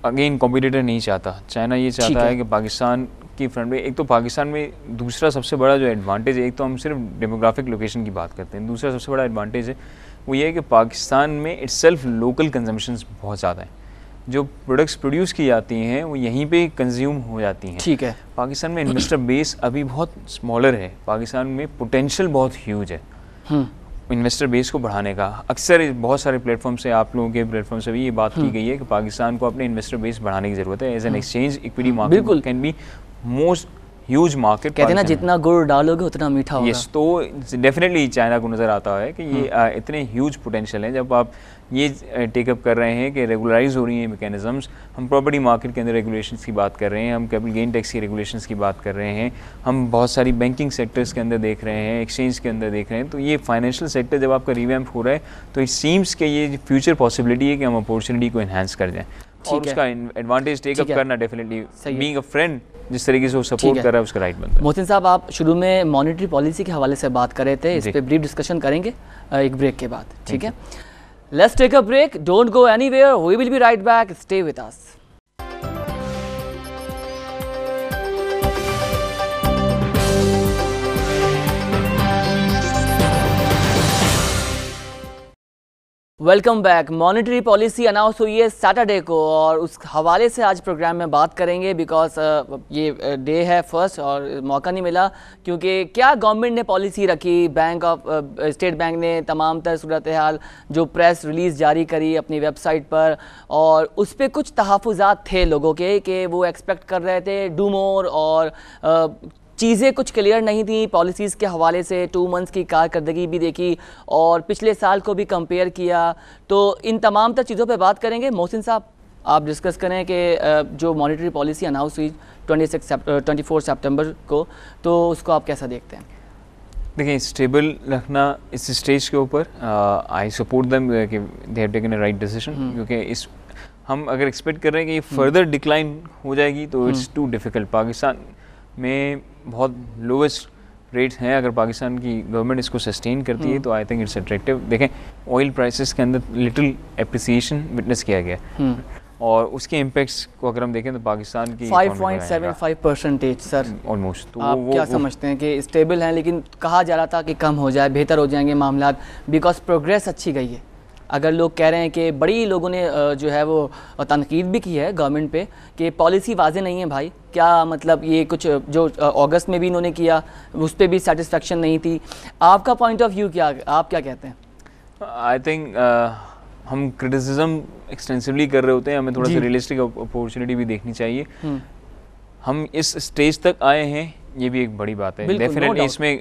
अगेन कॉम्पिटिटर नहीं चाहता। चाइना ये चाहता है कि पाकिस्तान की फ्रंट में, एक तो पाकिस्तान में दूसरा सबसे बड़ा जो एडवांटेज है, एक तो हम सिर्फ डेमोग्राफिक लोकेशन की बात करते हैं, दूसरा सबसे बड़ा एडवांटेज है वो ये है कि पाकिस्तान में इटसेल्फ लोकल कंजम्पशंस बहुत ज़्यादा हैं। जो प्रोडक्ट्स प्रोड्यूस की जाती हैं वो यहीं पे कंज्यूम हो जाती हैं। ठीक है। पाकिस्तान में इन्वेस्टर बेस अभी बहुत स्मॉलर है, पाकिस्तान में पोटेंशियल बहुत ह्यूज है इन्वेस्टर बेस को बढ़ाने का। अक्सर बहुत सारे प्लेटफॉर्म से, आप लोगों के प्लेटफॉर्म से भी ये बात की गई है कि पाकिस्तान को अपने इन्वेस्टर बेस बढ़ाने की ज़रूरत है। As an exchange equity market can be most huge market. कहते हैं ना, जितना गुड़ डालोगे उतना मीठा होगा। यस, तो डेफिनेटली चाइना को नज़र आता है कि ये इतने ह्यूज पोटेंशियल हैं। जब आप ये टेकअप कर रहे हैं कि रेगुलराइज हो रही हैं मैकेनिज़म्स, हम प्रॉपर्टी मार्केट के अंदर रेगुलेशंस की बात कर रहे हैं, हम कैपिटल गेन टैक्स की रेगुलेशंस की बात कर रहे हैं, हम बहुत सारी बैंकिंग सेक्टर्स के अंदर देख रहे हैं, एक्सचेंज के अंदर देख रहे हैं, तो ये फाइनेंशियल सेक्टर जब आपका रिवैम्प हो रहा है तो इट सीम्स कि ये फ्यूचर पॉसिबिलिटी है कि हम अपॉर्चुनिटी को एनहांस कर जाएँ और उसका एडवांटेज टेकअप करना डेफिनेटली बीइंग अ फ्रेंड जिस तरीके से वो सपोर्ट कर रहा है उसका राइट बनता है। मोहसिन साहब, आप शुरू में मॉनेटरी पॉलिसी के हवाले से बात कर रहे थे, इस पे ब्रीफ डिस्कशन करेंगे एक ब्रेक के बाद, ठीक है। Let's take a break, don't go anywhere, we will be right back, stay with us. Welcome back. Monetary policy announce हुई है सैटरडे को और उस हवाले से आज प्रोग्राम में बात करेंगे, बिकॉज ये डे है फर्स्ट और मौका नहीं मिला क्योंकि क्या गवर्नमेंट ने पॉलिसी रखी, स्टेट बैंक ने तमाम तर सूरत हाल जो प्रेस रिलीज़ जारी करी अपनी वेबसाइट पर, और उस पर कुछ तहफ़्फ़ुज़ात थे लोगों के कि वो एक्सपेक्ट कर रहे थे डू मोर, और चीज़ें कुछ क्लियर नहीं थी पॉलिसीज़ के हवाले से। 2 मंथ्स की कारकर्दगी भी देखी और पिछले साल को भी कंपेयर किया, तो इन तमाम तर चीज़ों पे बात करेंगे। मोहसिन साहब, आप डिस्कस करें कि जो मॉनेटरी पॉलिसी अनाउंस हुई 24 सितंबर को, तो उसको आप कैसा देखते हैं? देखिए, स्टेबल रखना इस स्टेज के ऊपर आई सपोर्ट देम कि they have taken a right decision, क्योंकि इस हम अगर एक्सपेक्ट कर रहे हैं कि ये फर्दर डिक्लाइन हो जाएगी तो इट्स टू डिफ़िकल्ट। पाकिस्तान में बहुत लोवेस्ट रेट्स हैं, अगर पाकिस्तान की गवर्नमेंट इसको सस्टेन करती है तो आई थिंक इट्स अट्रैक्टिव। देखें, ऑयल प्राइसेस के अंदर लिटिल एप्रिसिएशन विटनेस किया गया और उसके इम्पैक्ट्स को अगर हम देखें तो पाकिस्तान की 5.75% सर ऑलमोस्ट। तो आप क्या समझते हैं कि स्टेबल हैं, लेकिन कहा जा रहा था कि कम हो जाए, बेहतर हो जाएंगे मामलात, बिकॉज प्रोग्रेस अच्छी गई है। अगर लोग कह रहे हैं कि बड़ी लोगों ने जो है वो तनकीद भी की है गवर्नमेंट पे कि पॉलिसी वाजे नहीं है भाई, क्या मतलब ये कुछ जो अगस्त में भी इन्होंने किया उस पर भी सेटिस्फेक्शन नहीं थी। आपका पॉइंट ऑफ व्यू क्या, आप क्या कहते हैं? आई थिंक हम क्रिटिसिज्म एक्सटेंसिवली कर रहे होते हैं, हमें थोड़ा सा रियलिस्टिक अपॉर्चुनिटी भी देखनी चाहिए। हम इस स्टेज तक आए हैं, ये भी एक बड़ी बात है डेफिनेटली। इसमें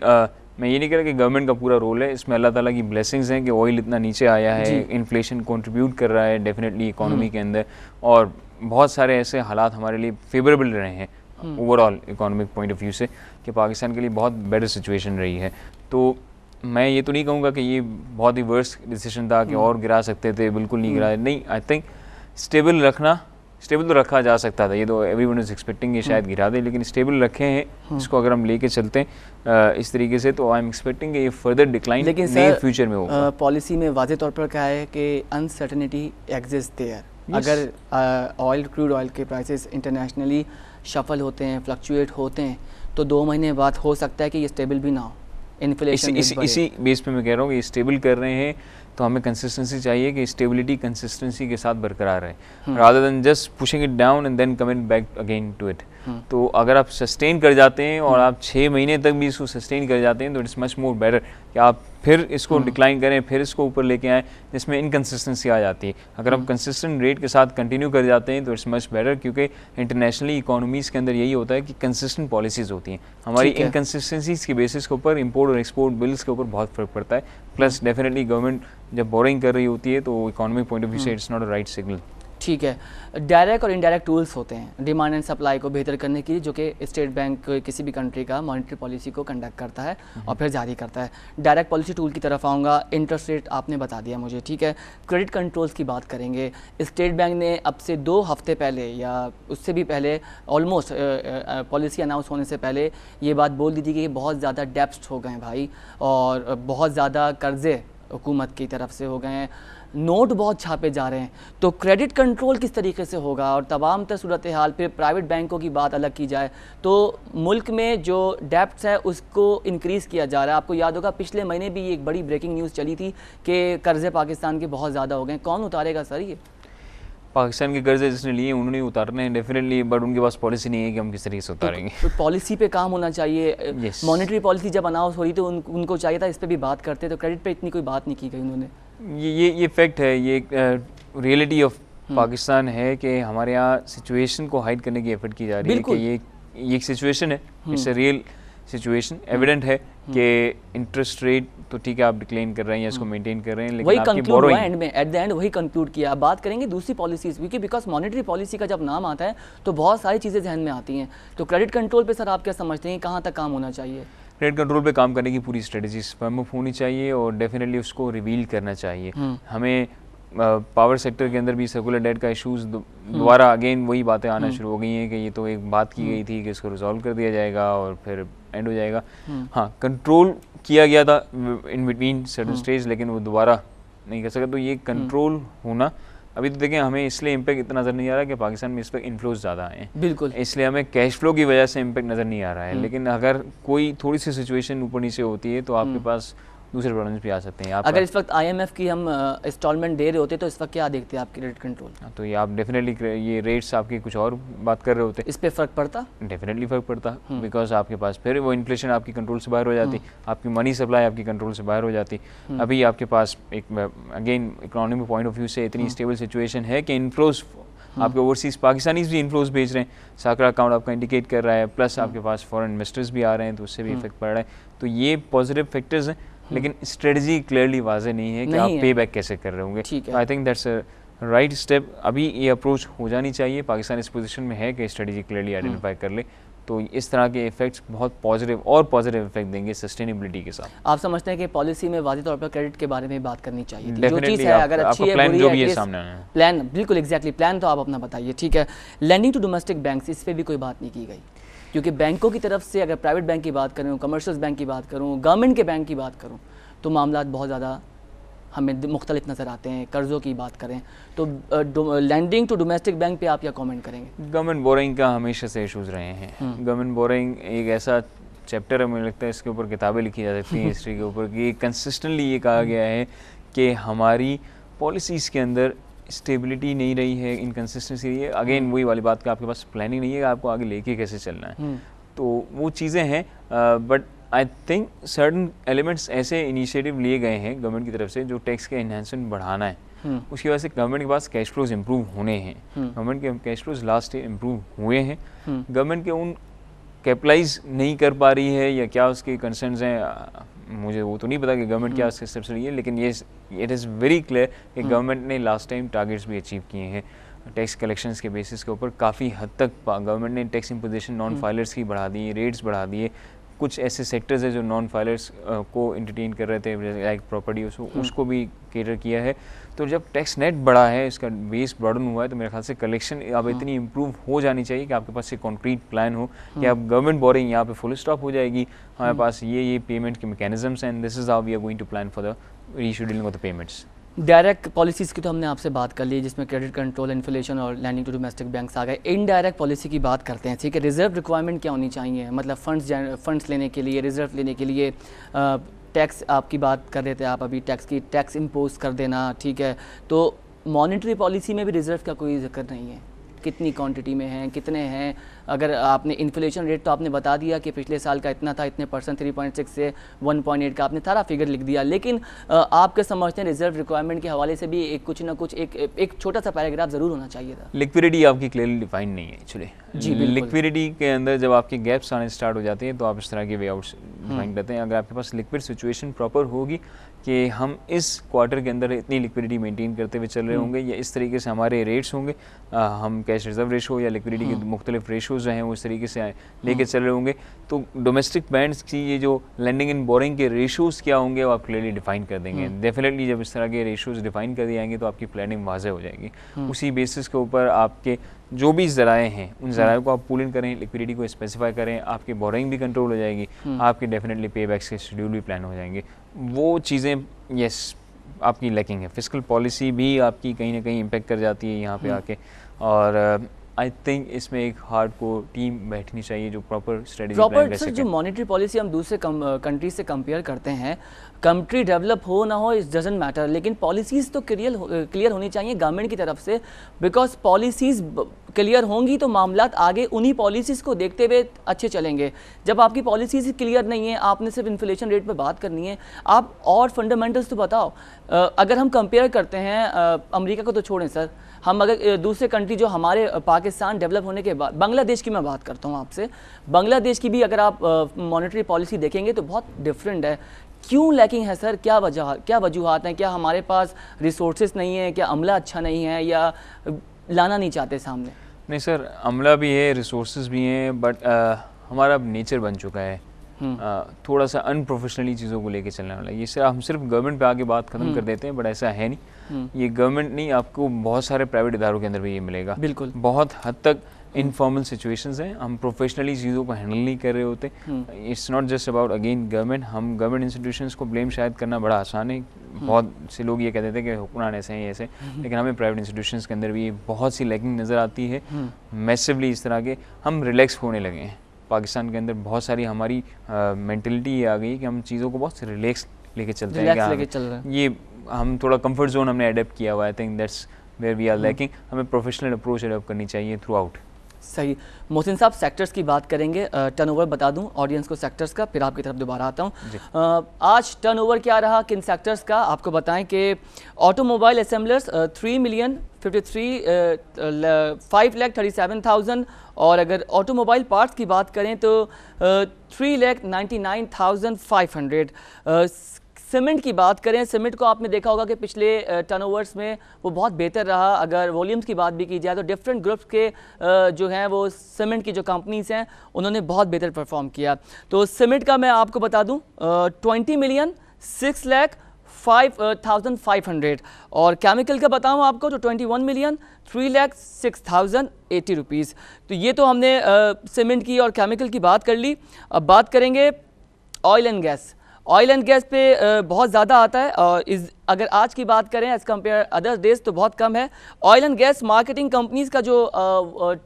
मैं ये नहीं कह रहा कि गवर्नमेंट का पूरा रोल है, इसमें अल्लाह ताला की ब्लेसिंग्स हैं कि ऑयल इतना नीचे आया है, इन्फ्लेशन कंट्रीब्यूट कर रहा है डेफिनेटली इकोनॉमी के अंदर, और बहुत सारे ऐसे हालात हमारे लिए फेवरेबल रहे हैं overall economic point of view से कि पाकिस्तान के लिए बहुत बेटर सिचुएशन रही है। तो मैं ये तो नहीं कहूँगा कि ये बहुत ही वर्स्ट डिसीजन था कि और गिरा सकते थे, बिल्कुल नहीं गिराया, नहीं। आई थिंक स्टेबल तो रखा जा सकता था, ये तो एवरीवन इज एक्सपेक्टिंग ये शायद गिरा दे, लेकिन स्टेबल रखे हैं इसको अगर हम लेके चलते हैं इस तरीके से, तो आई एम एक्सपेक्टिंग ये फर्दर डिक्लाइन नहीं फ्यूचर में होगा। पॉलिसी में वाज़ेह तौर पर क्या है कि अनसर्टेनिटी एग्जिस्ट देयर। अगर ऑयल, क्रूड ऑयल के प्राइसेस इंटरनेशनली शफल होते हैं, फ्लक्चुएट होते हैं, तो 2 महीने बाद हो सकता है कि ये स्टेबल भी ना हो, इन्फ्लेशन इसी बेस पे मैं कह रहा हूँ कि ये स्टेबल कर रहे हैं, तो हमें कंसिस्टेंसी चाहिए कि स्टेबिलिटी कंसिस्टेंसी के साथ बरकरार रहे, rather than just pushing it down and then coming back again to it. तो अगर आप सस्टेन कर जाते हैं और आप 6 महीने तक भी इसको सस्टेन कर जाते हैं, तो इट्स मच मोर बेटर कि आप फिर इसको डिक्लाइन करें, फिर इसको ऊपर लेके आएँ, जिसमें इनकन्सिस्टेंसी आ जाती है। अगर आप कंसिस्टेंट रेट के साथ कंटिन्यू कर जाते हैं तो इट्स मच बेटर, क्योंकि इंटरनेशनली इकोनॉमीज़ के अंदर यही होता है कि कंसिस्टेंट पॉलिसीज़ होती हैं। हमारी इनकन्सिस्टेंसीज़ के बेसिस के ऊपर इंपोर्ट और एक्सपोर्ट बिल्स के ऊपर बहुत फ़र्क पड़ता है। प्लस डेफिनेटली गवर्नमेंट जब बोरिंग कर रही होती है तो इकोनॉमिक पॉइंट ऑफ व्यू से it's not a write signal. ठीक है, डायरेक्ट और इनडायरेक्ट टूल्स होते हैं डिमांड एंड सप्लाई को बेहतर करने के लिए, जो कि स्टेट बैंक किसी भी कंट्री का मॉनेटरी पॉलिसी को कंडक्ट करता है और फिर जारी करता है। डायरेक्ट पॉलिसी टूल की तरफ आऊँगा। इंटरेस्ट रेट आपने बता दिया मुझे, ठीक है। क्रेडिट कंट्रोल्स की बात करेंगे। स्टेट बैंक ने अब से 2 हफ्ते पहले या उससे भी पहले ऑलमोस्ट पॉलिसी अनाउंस होने से पहले ये बात बोल दी थी कि बहुत ज़्यादा डेप्स हो गए भाई, और बहुत ज़्यादा कर्जे हुकूमत की तरफ से हो गए हैं, नोट बहुत छापे जा रहे हैं। तो क्रेडिट कंट्रोल किस तरीके से होगा, और तमाम तर सूरत हाल। फिर प्राइवेट बैंकों की बात अलग की जाए तो मुल्क में जो डेप्ट्स है उसको इंक्रीज़ किया जा रहा है। आपको याद होगा पिछले महीने भी एक बड़ी ब्रेकिंग न्यूज़ चली थी कि कर्जे पाकिस्तान के बहुत ज़्यादा हो गए। कौन उतारेगा सर ये? पाकिस्तान के कर्जे जिसने लिए उन्होंने उतारने हैं डेफिनेटली, बट उनके पास पॉलिसी नहीं है कि हम किस तरीके से उतारेंगे। तो पॉलिसी पे काम होना चाहिए। मॉनेटरी पॉलिसी जब अनाउंस हो रही तो उनको चाहिए था इस पर भी बात करते, तो क्रेडिट पे इतनी कोई बात नहीं की गई उन्होंने। ये फैक्ट है, ये रियलिटी ऑफ पाकिस्तान है कि हमारे यहाँ सिचुएशन को हाइड करने की एफर्ट की जा रही है कि ये एक सिचुएशन है, it's a real situation. Evident है कि इंटरेस्ट रेट तो ठीक है आप डिक्लाइन कर रहे हैं या इसको मेंटेन कर रहे हैं, लेकिन आपकी बोरोइंग एंड में एट द एंड वही कंक्लूड किया। अब बात करेंगे दूसरी पॉलिसीज, क्योंकि बिकॉज मॉनेटरी पॉलिसी का जब नाम आता है तो बहुत सारी चीज़ें जहन में आती हैं। तो क्रेडिट कंट्रोल पे सर आप क्या समझते हैं, कहाँ तक काम होना चाहिए? क्रेडिट कंट्रोल पे काम करने की पूरी स्ट्रेटजीज फर्म अप होनी चाहिए और डेफिनेटली उसको रिवील करना चाहिए। हमें पावर सेक्टर के अंदर भी सर्कुलर डेट का इशूज़ दोबारा अगेन वही बातें आना शुरू हो गई हैं कि ये तो एक बात की गई थी कि इसको रिजॉल्व कर दिया जाएगा और फिर एंड हो जाएगा। हाँ, कंट्रोल किया गया था इन बिटवीन सर्टेन स्टेज, लेकिन वो दोबारा नहीं कर सका। तो ये कंट्रोल होना, अभी तो देखें हमें इसलिए इम्पैक्ट इतना नज़र नहीं आ रहा कि पाकिस्तान में इस वक्त इन्फ्लोज ज़्यादा आए हैं, बिल्कुल, इसलिए हमें कैश फ्लो की वजह से इम्पैक्ट नज़र नहीं आ रहा है। लेकिन अगर कोई थोड़ी सी सिचुएशन ऊपर नीचे होती है तो आपके पास दूसरे प्रॉब्लम्स भी आ सकते हैं। अगर इस वक्त IMF की हम इंस्टॉलमेंट दे रहे होते तो इस वक्त क्या देखते हैं आप क्रेडिट कंट्रोल? तो ये आप डेफिनेटली ये रेट्स आपकी कुछ और बात कर रहे होते, इस पे फ़र्क पड़ता? डेफिनेटली फ़र्क पड़ता, बिकॉज आपके पास फिर वो इन्फ्लेशन आपकी कंट्रोल से बाहर हो जाती, आपकी मनी सप्लाई आपकी कंट्रोल से बाहर हो जाती। अभी आपके पास एक again economic point of view से इतनी स्टेबल सिचुएशन है कि इनफ्लोज आपके ओवरसीज़ पाकिस्तानीज भी इन्फ्लोज भेज रहे हैं, साकरा अकाउंट आपका इंडिकेट कर रहा है, प्लस आपके पास फॉरेन इन्वेस्टर्स भी आ रहे हैं, तो उससे भी इफेक्ट पड़ रहा है। तो ये पॉजिटिव फैक्टर्स हैं, लेकिन स्ट्रेटजी क्लियरली वाज़ेह नहीं है कि आप पे बैक कैसे कर रहे होंगे। आई think that's a right step. अभी ये अप्रोच हो जानी चाहिए। पाकिस्तान इस पोजीशन में है कि स्ट्रेटजी क्लियरली आइडेंटिफाई कर ले, तो इस तरह के इफेक्ट्स बहुत पॉजिटिव इफेक्ट देंगे सस्टेनेबिलिटी के साथ। आप समझते हैं कि पॉलिसी में वाज़ेह तौर पर क्रेडिट के बारे में बात करनी चाहिए? जो चीज़ है अगर अच्छी है, प्लान जो भी है सामने है, प्लान बिल्कुल एग्जैक्टली प्लान तो आप अपना बताइए, ठीक है। लैंडिंग टू डोमेस्टिक बैंक्स, इस पर भी कोई बात नहीं की गई, क्योंकि बैंकों की तरफ से अगर प्राइवेट बैंक की बात करूँ, कमर्शियल बैंक की बात करूँ, गवर्नमेंट के बैंक की बात करूँ, तो मामला बहुत ज़्यादा हमें मुख्तलिफ नज़र आते हैं। कर्ज़ों की बात करें तो लैंडिंग टू डोमेस्टिक बैंक पे आप क्या कमेंट करेंगे? गवर्नमेंट बोरिंग का हमेशा से इशूज़ रहे हैं। गवर्नमेंट बोरिंग एक ऐसा चैप्टर है, मुझे लगता है इसके ऊपर किताबें लिखी जा सकती हैं हिस्ट्री के ऊपर, कि कंसिस्टेंटली ये कहा गया है कि हमारी पॉलिसीज़ के अंदर स्टेबिलिटी नहीं रही है, इनकन्सिस्टेंसी रही है। अगेन वही वाली बात कि आपके पास प्लानिंग नहीं है कि आपको आगे लेके कैसे चलना है। तो वो चीज़ें हैं, but I think certain elements ऐसे इनिशिएटिव लिए गए हैं गवर्नमेंट की तरफ से जो टैक्स के एनहांसमेंट बढ़ाना है, उसकी वजह से गवर्नमेंट के पास कैश फ्लोज इम्प्रूव होने हैं। गवर्नमेंट के cash flows last year improve हुए हैं। गवर्नमेंट के उन कैपिटलाइज नहीं कर पा रही है या क्या उसके कंसर्न्स हैं, मुझे वो तो नहीं पता कि गवर्नमेंट क्या उसके स्टेप्स लिए, लेकिन ये इट इज़ वेरी क्लियर कि गवर्नमेंट ने लास्ट टाइम टारगेट्स भी अचीव किए हैं। टैक्स कलेक्शंस के बेसिस के ऊपर काफ़ी हद तक गवर्नमेंट ने टैक्स इम्पोजिशन नॉन फाइलर्स की बढ़ा दी, रेट्स बढ़ा दिए। कुछ ऐसे सेक्टर्स है जो नॉन फाइलर्स को एंटरटेन कर रहे थे, लाइक प्रॉपर्टी, उसको भी केटर किया है। तो जब टैक्स नेट बढ़ा है, इसका बेस ब्रॉडन हुआ है, तो मेरे ख्याल से कलेक्शन अब इतनी इम्प्रूव हो जानी चाहिए कि आपके पास एक कॉन्क्रीट प्लान हो कि आप गवर्नमेंट बोरिंग यहाँ पे फुल स्टॉप हो जाएगी, हमारे पास ये पेमेंट के mechanisms and this is how we are going to plan for the rescheduling of the payments. Direct policies की तो हमने आपसे बात कर ली, जिसमें क्रेडिट कंट्रोल, इन्फ्लेशन और लैंडिंग टू डोमेस्टिक बैंक्स आ गए। इनडायरेक्ट पॉलिसी की बात करते हैं, ठीक है। रिजर्व रिक्वायरमेंट क्या होनी चाहिए, मतलब फंड्स लेने के लिए, रिजर्व लेने के लिए, टैक्स आपकी बात कर रहे थे आप अभी, टैक्स इम्पोज कर देना, ठीक है। तो मॉनेटरी पॉलिसी में भी रिजर्व का कोई जिक्र नहीं है, कितनी क्वांटिटी में हैं, कितने हैं। अगर आपने इन्फ्लेशन रेट तो आपने बता दिया कि पिछले साल का इतना था, इतने %, 3.6 से 1.8 का आपने सारा फिगर लिख दिया, लेकिन आपके समझते हैं रिजर्व रिक्वायरमेंट के हवाले से भी एक कुछ ना कुछ एक छोटा सा पैराग्राफ ज़रूर होना चाहिए था। लिक्विडिटी आपकी क्लियरली डिफाइन नहीं है एक्चुअली जी। लिक्विडिटी के अंदर जब आपके गैप्स आने स्टार्ट हो जाते हैं तो आप इस तरह के वे आउट्स डिफाइन करते हैं। अगर आपके पास लिक्विड सिचुएशन प्रॉपर होगी कि हम इस क्वार्टर के अंदर इतनी लिक्विडिटी मेंटेन करते हुए चल रहे होंगे, या इस तरीके से हमारे रेट्स होंगे, हम कैश रिजर्व रेशो या लिक्विडिटी के मुख्तलिफ रेशोज़ हैं वो इस तरीके से लेके चल रहे होंगे, तो डोमेस्टिक बैंक्स की ये जो लैंडिंग एंड बोरिंग के रेशोज़ क्या होंगे वो आप क्लियरली डिफाइन कर देंगे। डेफिनेटली जब इस तरह के रेशोज़ डिफाइन कर दिए जाएंगे तो आपकी प्लानिंग वाज़ेह हो जाएगी। उसी बेसिस के ऊपर आपके जो भी ज़राए हैं उन ज़राए को आप पूल इन करें, लिक्विडिटी को स्पेसिफाई करें, आपकी बोरिंग भी कंट्रोल हो जाएगी, आपके डेफिनेटली पे बैक्स के शेड्यूल भी प्लान हो जाएंगे। वो चीज़ें यस आपकी लैकिंग है। फिस्कल पॉलिसी भी आपकी कहीं ना कहीं इम्पेक्ट कर जाती है यहाँ पे आके, और आई थिंक इसमें एक हार्ड कोर टीम बैठनी चाहिए जो प्रॉपर स्ट्रेटजी प्लान कर सके। जो मॉनेटरी पॉलिसी हम दूसरे कंट्री से कंपेयर करते हैं, कंट्री डेवलप हो ना हो इट डजंट मैटर, लेकिन पॉलिसीज़ तो क्लियर होनी चाहिए गवर्नमेंट की तरफ से, बिकॉज पॉलिसीज़ क्लियर होंगी तो मामलात आगे उन्हीं पॉलिसीज़ को देखते हुए अच्छे चलेंगे। जब आपकी पॉलिसीज़ क्लियर नहीं है, आपने सिर्फ इन्फ्लेशन रेट पर बात करनी है, आप और फंडामेंटल्स तो बताओ। अगर हम कंपेयर करते हैं, अमेरिका को तो छोड़ें सर, हम अगर दूसरे कंट्री जो हमारे पाकिस्तान डेवलप होने के बाद, बांग्लादेश की मैं बात करता हूँ आपसे, बांग्लादेश की भी अगर आप मॉनेटरी पॉलिसी देखेंगे तो बहुत डिफरेंट है। क्यों लैकिंग है सर, क्या वजूहात हैं? क्या हमारे पास रिसोर्सेज नहीं है, क्या अमला अच्छा नहीं है, या लाना नहीं चाहते सामने? नहीं सर, अमला भी है, रिसोर्सेज भी हैं, बट हमारा अब नेचर बन चुका है थोड़ा सा अनप्रोफेशनली चीज़ों को लेके चलने वाला। ये सर हम सिर्फ गवर्नमेंट पे आके बात खत्म कर देते हैं, बट ऐसा है नहीं। ये गवर्नमेंट नहीं, आपको बहुत सारे प्राइवेट इदारों के अंदर भी ये मिलेगा। बिल्कुल, बहुत हद तक इनफॉर्मल सिचुएशंस हैं, हम प्रोफेशनली चीज़ों को हैंडल नहीं कर रहे होते। It's not just about again government. हम गवर्नमेंट इंस्टीट्यूशंस को ब्लेम शायद करना बड़ा आसान है, बहुत से लोग ये कहते थे कि हुक्मरान ऐसे हैं ऐसे, लेकिन हमें प्राइवेट इंस्टीट्यूशंस के अंदर भी बहुत सी लैकिंग नज़र आती है मैसिवली। इस तरह के हम रिलैक्स होने लगे हैं पाकिस्तान के अंदर, बहुत सारी हमारी मेंटलिटी ये आ गई कि हम चीज़ों को बहुत रिलैक्स लेके चलते हैं, ये हम थोड़ा कंफर्ट जोन हमने अडेप्ट किया हुआ है। I think that's where we are lacking. हमें प्रोफेशनल अप्रोच अडॉप्ट करनी चाहिए थ्रू आउट। सही। मोहसिन साहब, सेक्टर्स की बात करेंगे, टर्नओवर बता दूं ऑडियंस को सेक्टर्स का, फिर आपकी तरफ दोबारा आता हूं। आज टर्नओवर क्या रहा किन सेक्टर्स का, आपको बताएं कि ऑटोमोबाइल असेंबलर्स 5,37,000, और अगर ऑटोमोबाइल पार्ट्स की बात करें तो 3,99,500। सीमेंट की बात करें, सीमेंट को आपने देखा होगा कि पिछले टर्नओवर्स में वो बहुत बेहतर रहा। अगर वॉल्यूम्स की बात भी की जाए तो डिफरेंट ग्रुप्स के जो हैं वो सीमेंट की जो कंपनीज हैं उन्होंने बहुत बेहतर परफॉर्म किया। तो सीमेंट का मैं आपको बता दूं 20,06,05,500, और केमिकल का बताऊं आपको तो 21,03,06,080 रुपीज़। तो ये तो हमने सीमेंट की और केमिकल की बात कर ली। अब बात करेंगे oil and gas. Oil and gas पे बहुत ज़्यादा आता है, और अगर आज की बात करें एज़ कम्पेयर अदर डेज तो बहुत कम है। Oil and gas marketing companies का जो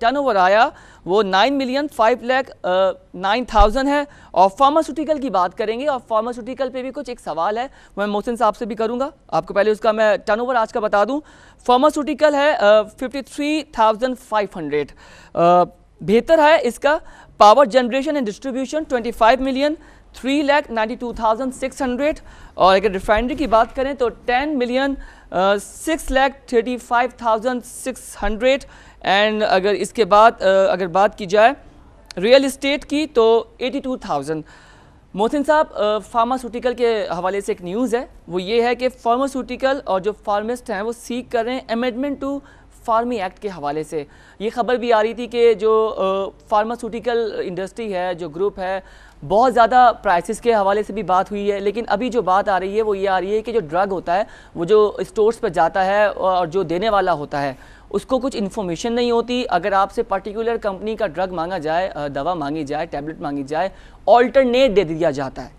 टर्नओवर आया वो 9,05,09,000 है। और फार्मास्यूटिकल की बात करेंगे, और फार्मास्यूटिकल पे भी कुछ एक सवाल है, मैं मोहसिन साहब से भी करूँगा। आपको पहले उसका मैं टर्नओवर आज का बता दूँ। फार्मास्यूटिकल है 53,500, बेहतर है इसका। Power generation and distribution 25 million 3,92,600, और अगर रिफाइनरी की बात करें तो 10 मिलियन 6,35,600। एंड अगर इसके बाद अगर बात की जाए रियल इस्टेट की तो 82,000। मोहसिन साहब, फार्मास्यूटिकल के हवाले से एक न्यूज़ है, वो ये है कि फार्मास्यूटिकल और जो फार्मासिस्ट हैं वो सीख कर रहे हैं अमेंडमेंट टू फार्मी एक्ट के हवाले से ये खबर भी आ रही थी कि जो फार्मास्यूटिकल इंडस्ट्री है, जो ग्रुप है, बहुत ज़्यादा प्राइसेस के हवाले से भी बात हुई है। लेकिन अभी जो बात आ रही है वो ये आ रही है कि जो ड्रग होता है वो जो स्टोर्स पर जाता है और जो देने वाला होता है उसको कुछ इन्फॉर्मेशन नहीं होती। अगर आपसे पर्टिकुलर कंपनी का ड्रग मांगा जाए, दवा मांगी जाए, टैबलेट मांगी जाए, ऑल्टरनेट दे दिया जाता है।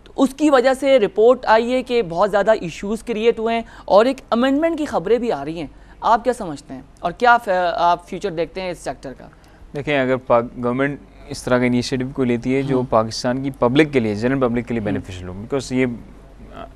तो उसकी वजह से रिपोर्ट आई है कि बहुत ज़्यादा इश्यूज़ क्रिएट हुए हैं और एक अमेंडमेंट की खबरें भी आ रही हैं। आप क्या समझते हैं और क्या आप फ्यूचर देखते हैं इस सेक्टर का? देखें, अगर गवर्नमेंट इस तरह का इनिशिएटिव को लेती है जो पाकिस्तान की पब्लिक के लिए, जनरल पब्लिक के लिए बेनिफिशियल हो, बिकॉज ये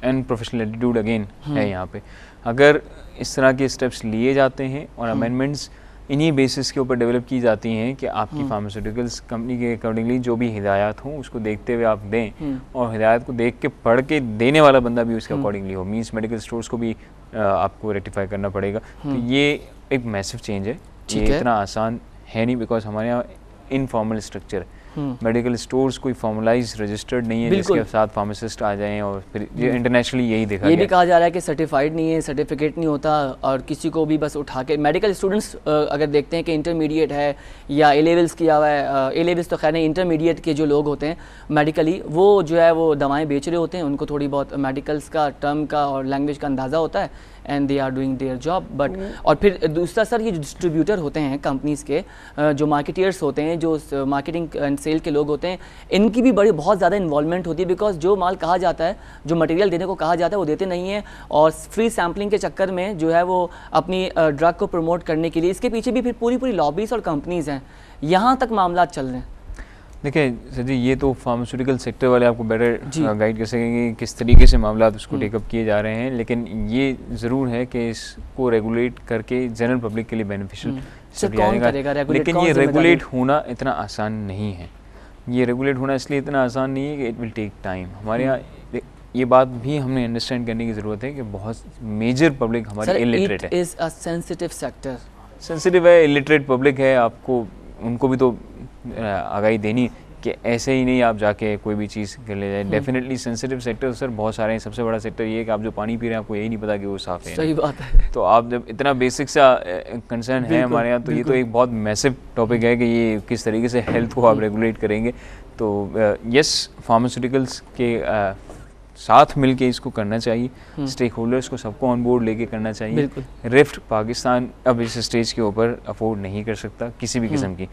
अनप्रोफेशनल एटीट्यूड अगेन है यहाँ पे। अगर इस तरह के स्टेप्स लिए जाते हैं और अमेंडमेंट्स इन्हीं बेसिस के ऊपर डेवलप की जाती हैं कि आपकी फार्मास्यूटिकल्स कंपनी के अकॉर्डिंगली जो भी हिदायत हों उसको देखते हुए आप दें और हिदायत को देख के पढ़ के देने वाला बंदा भी उसके अकॉर्डिंगली हो। मीन्स मेडिकल स्टोर्स को भी आपको रेक्टिफाई करना पड़ेगा। तो ये एक मैसिव चेंज है, ये इतना आसान है नहीं, बिकॉज हमारे यहाँ इनफॉर्मल स्ट्रक्चर है। मेडिकल स्टोर्स कोई फॉर्मलाइज रजिस्टर्ड नहीं है जिसके साथ फार्मासिस्ट आ जाएं और फिर ये इंटरनेशनली यही देखा गया। ये भी कहा जा रहा है कि सर्टिफाइड नहीं है, सर्टिफिकेट नहीं होता और किसी को भी बस उठा के मेडिकल स्टूडेंट्स अगर देखते हैं कि इंटरमीडिएट है या ए लेवल्स किया हुआ है, ए लेवल्स तो खैर नहीं, इंटरमीडिएट के जो लोग होते हैं मेडिकली, वो जो है वो दवाएँ बेच रहे होते हैं, उनको थोड़ी बहुत मेडिकल्स का टर्म का और लैंग्वेज का अंदाज़ा होता है and they are doing their job. But और फिर दूसरा सर, ये जो डिस्ट्रीब्यूटर होते हैं कंपनीज़ के, जो मार्केटियर्स होते हैं, जो मार्केटिंग एंड सेल के लोग होते हैं, इनकी भी बहुत ज़्यादा इन्वॉल्वमेंट होती है। बिकॉज जो माल कहा जाता है, जो मटेरियल देने को कहा जाता है वो देते नहीं है और फ्री सैम्पलिंग के चक्कर में जो है वो अपनी ड्रग को प्रमोट करने के लिए, इसके पीछे भी फिर पूरी लॉबीज़ और कंपनीज़ हैं। यहाँ तक मामला चल रहे हैं। देखिए सर जी, ये तो फार्मास्यूटिकल सेक्टर वाले आपको बेटर गाइड कर सकेंगे किस तरीके से मामला उसको टेकअप किए जा रहे हैं, लेकिन ये ज़रूर है कि इसको रेगुलेट करके जनरल पब्लिक के लिए बेनिफिशियल जाएगा। लेकिन ये रेगुलेट होना इतना आसान नहीं है। ये रेगुलेट होना इसलिए इतना आसान नहीं है कि इट विल टेक टाइम। हमारे यहाँ ये बात भी हमने अंडरस्टैंड करने की ज़रूरत है कि बहुत मेजर पब्लिक हमारी इलिटरेट है। Is a sensitive sector, sensitive है, इलिटरेट पब्लिक है। आपको उनको भी तो आगाही देनी कि ऐसे ही नहीं आप जाके कोई भी चीज़ कर ले जाए। डेफिनेटली सेंसिटिव सेक्टर सर बहुत सारे हैं। सबसे बड़ा सेक्टर ये है कि आप जो पानी पी रहे हैं आपको यही नहीं पता कि वो साफ़ है। सही बात है। तो आप जब इतना बेसिक सा कंसर्न है हमारे यहाँ, तो ये तो एक बहुत मैसिव टॉपिक है कि ये किस तरीके से हेल्थ को आप रेगुलेट करेंगे। तो यस, फार्मास्यूटिकल्स के साथ मिल के इसको करना चाहिए, स्टेक होल्डर्स को सबको ऑन बोर्ड लेके करना चाहिए। रिफ्ट पाकिस्तान अब इस स्टेज के ऊपर अफोर्ड नहीं कर सकता किसी भी किस्म की।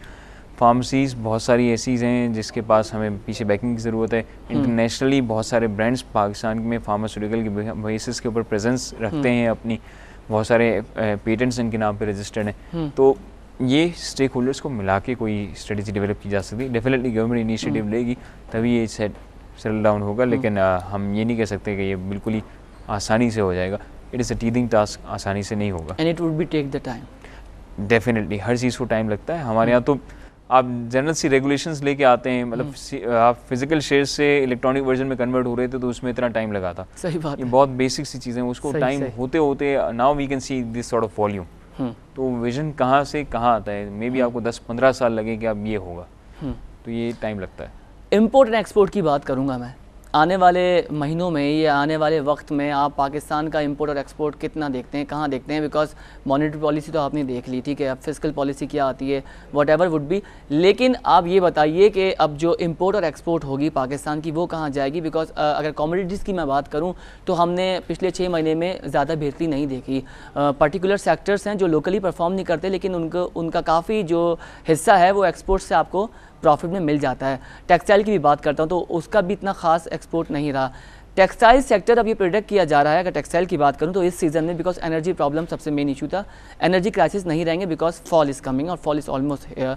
फार्मेसीज बहुत सारी ऐसी हैं जिसके पास हमें पीछे बैकिंग की ज़रूरत है। इंटरनेशनली बहुत सारे ब्रांड्स पाकिस्तान में फार्मास्यूटिकल के बेसिस के ऊपर प्रेजेंस रखते हैं अपनी, बहुत सारे पेटेंट्स इनके नाम पे रजिस्टर्ड हैं। तो ये स्टेक होल्डर्स को मिला के कोई स्ट्रेटजी डेवलप की जा सकती है। डेफिनेटली गवर्नमेंट इनिशिएटिव लेगी तभी ये सेटल डाउन होगा, लेकिन हम ये नहीं कह सकते कि ये बिल्कुल ही आसानी से हो जाएगा। It is a teething task, आसानी से नहीं होगा। And it would be take the time. Definitely हर चीज़ को टाइम लगता है। हमारे यहाँ तो आप जनरल सी रेगुलेशंस लेके आते हैं, मतलब आप फिजिकल शेयर से इलेक्ट्रॉनिक वर्जन में कन्वर्ट हो रहे थे तो उसमें इतना टाइम लगा था। सही बात ये बहुत बेसिक सी चीज़ें, उसको टाइम होते होते now we can see this sort of volume. तो विजन कहाँ से कहाँ आता है, मे बी आपको 10-15 साल लगे कि अब ये होगा, तो ये टाइम लगता है। इम्पोर्ट एंड एक्सपोर्ट की बात करूँगा मैं। आने वाले महीनों में या आने वाले वक्त में आप पाकिस्तान का इंपोर्ट और एक्सपोर्ट कितना देखते हैं, कहाँ देखते हैं? बिकॉज मॉनेटरी पॉलिसी तो आपने देख ली, ठीक है, अब फिस्कल पॉलिसी क्या आती है, वट एवर वुड बी, लेकिन आप ये बताइए कि अब जो इंपोर्ट और एक्सपोर्ट होगी पाकिस्तान की वो कहाँ जाएगी? बिकॉज अगर कमोडिटीज़ की मैं बात करूँ तो हमने पिछले 6 महीने में ज़्यादा बेहतरी नहीं देखी। पर्टिकुलर सेक्टर्स हैं जो लोकली परफॉर्म नहीं करते, लेकिन उनका काफ़ी जो हिस्सा है वो एक्सपोर्ट से आपको प्रॉफिट में मिल जाता है। टेक्सटाइल की भी बात करता हूँ तो उसका भी इतना खास एक्सपोर्ट नहीं रहा। टेक्सटाइल सेक्टर अब ये प्रेडिक्ट किया जा रहा है, अगर टेक्सटाइल की बात करूँ तो इस सीज़न में, बिकॉज एनर्जी प्रॉब्लम सबसे मेन इशू था, एनर्जी क्राइसिस नहीं रहेंगे बिकॉज फॉल इज़ कमिंग और फॉल इज़ ऑलमोस्ट हियर,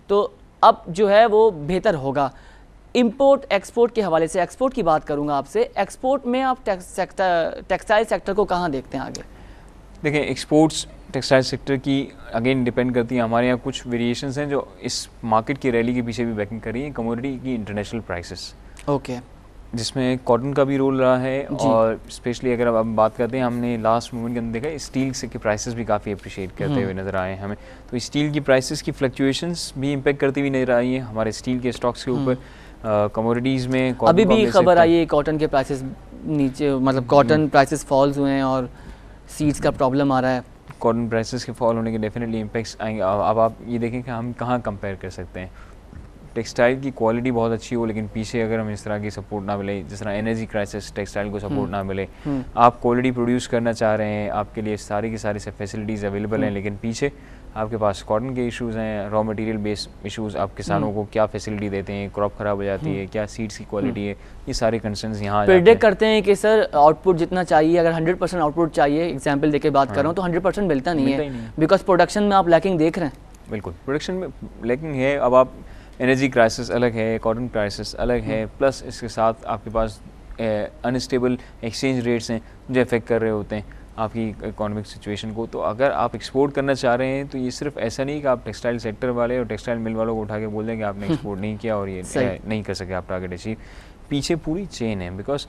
तो अब जो है वो बेहतर होगा। इंपोर्ट एक्सपोर्ट के हवाले से, एक्सपोर्ट की बात करूँगा आपसे, एक्सपोर्ट में आप टेक्सटाइल सेक्टर को कहाँ देखते हैं आगे? देखें, एक्सपोर्ट्स टेक्सटाइल सेक्टर की अगेन डिपेंड करती है। हमारे यहाँ कुछ वेरिएशंस हैं जो इस मार्केट की रैली के पीछे भी बैकिंग कर रही है। कमोडिटी की इंटरनेशनल प्राइसेस, ओके, जिसमें कॉटन का भी रोल रहा है, और स्पेशली अगर अब बात करते हैं, हमने लास्ट मोमेंट के अंदर देखा स्टील से के प्राइसेस भी काफ़ी अप्रिशिएट करते हुए नज़र आए हैं हमें। तो स्टील की प्राइसेस की फ्लक्चुएशंस भी इम्पेक्ट करती हुई नजर आई हैं हमारे स्टील के स्टॉक्स के ऊपर। कमोडिटीज़ में अभी भी खबर आई है कॉटन के प्राइसेस नीचे, मतलब कॉटन प्राइसेस फॉल्स हुए हैं और सीड्स का प्रॉब्लम आ रहा है। कॉटन प्राइसेस के फॉल होने के डेफिनेटली इम्पैक्ट्स आएंगे। अब आप ये देखें कि हम कहाँ कंपेयर कर सकते हैं। टेक्सटाइल की क्वालिटी बहुत अच्छी हो लेकिन पीछे अगर हम इस तरह की सपोर्ट ना मिले, जिस तरह एनर्जी क्राइसिस टेक्सटाइल को सपोर्ट ना मिले, आप क्वालिटी प्रोड्यूस करना चाह रहे हैं, आपके लिए सारी की सारी फैसिलिटीज़ अवेलेबल हैं, लेकिन पीछे आपके पास कॉटन के इश्यूज़ हैं, रॉ मटेरियल बेस्ड इश्यूज़, आप किसानों को क्या फैसिलिटी देते हैं, क्रॉप ख़राब हो जाती है, क्या सीड्स की क्वालिटी है, ये सारे कंसर्न्स यहाँ प्रेडिक्ट करते हैं कि सर आउटपुट जितना चाहिए, अगर 100% आउटपुट चाहिए, एग्जाम्पल देके बात कर रहा हूँ, तो 100% मिलता नहीं है, बिकॉज प्रोडक्शन में आप लैकिंग देख रहे हैं। बिल्कुल, प्रोडक्शन में लैकिंग है। अब आप एनर्जी क्राइसिस अलग है, कॉटन क्राइसिस अलग है, प्लस इसके साथ आपके पास अनस्टेबल एक्सचेंज रेट्स हैं जो अफेक्ट कर रहे होते हैं आपकी इकोनॉमिक सिचुएशन को। तो अगर आप एक्सपोर्ट करना चाह रहे हैं तो ये सिर्फ ऐसा नहीं कि आप टेक्सटाइल सेक्टर वाले और टेक्सटाइल मिल वालों को उठा के बोल दें कि आपने एक्सपोर्ट नहीं किया और ये नहीं कर सके आप टारगेट अचीव। पीछे पूरी चेन है, बिकॉज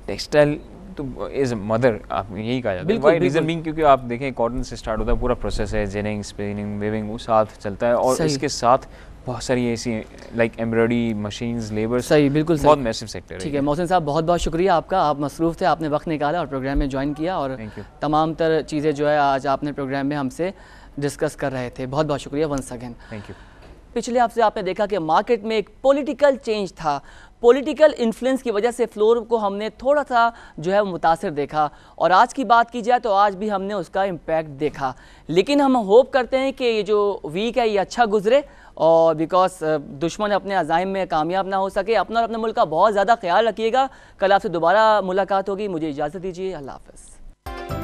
टेक्सटाइल तो एज मदर आप यही कहा जाता है। वाई रीजन बीइंग, क्योंकि आप देखें कॉटन से स्टार्ट होता है पूरा प्रोसेस है, जेनिंग, स्पिनिंग, वेविंग, वो साथ चलता है और इसके साथ बहुत सारी ऐसी लाइक एम्ब्रॉयडरी मशीन्स, लेबर, सही, बिल्कुल बहुत मैसिव सेक्टर है। ठीक है मोहसिन साहब, बहुत बहुत शुक्रिया आपका, आप मसरूफ़ थे, आपने वक्त निकाला और प्रोग्राम में ज्वाइन किया और तमाम तर चीज़ें जो है आज आपने प्रोग्राम में हमसे डिस्कस कर रहे थे। बहुत बहुत शुक्रिया वंस अगेन। Thank you. पिछले हफ्ते आपने देखा कि मार्केट में एक पॉलिटिकल चेंज था, पॉलिटिकल इन्फ्लुएंस की वजह से फ्लोर को हमने थोड़ा सा जो है मुतासिर देखा और आज की बात की जाए तो आज भी हमने उसका इम्पैक्ट देखा। लेकिन हम होप करते हैं कि ये जो वीक है ये अच्छा गुजरे और बिकॉज दुश्मन अपने अज़ाइम में कामयाब ना हो सके। अपना और अपने मुल्क का बहुत ज़्यादा ख्याल रखिएगा। कल आपसे दोबारा मुलाकात होगी, मुझे इजाज़त दीजिए, अल्लाह हाफ़िज़।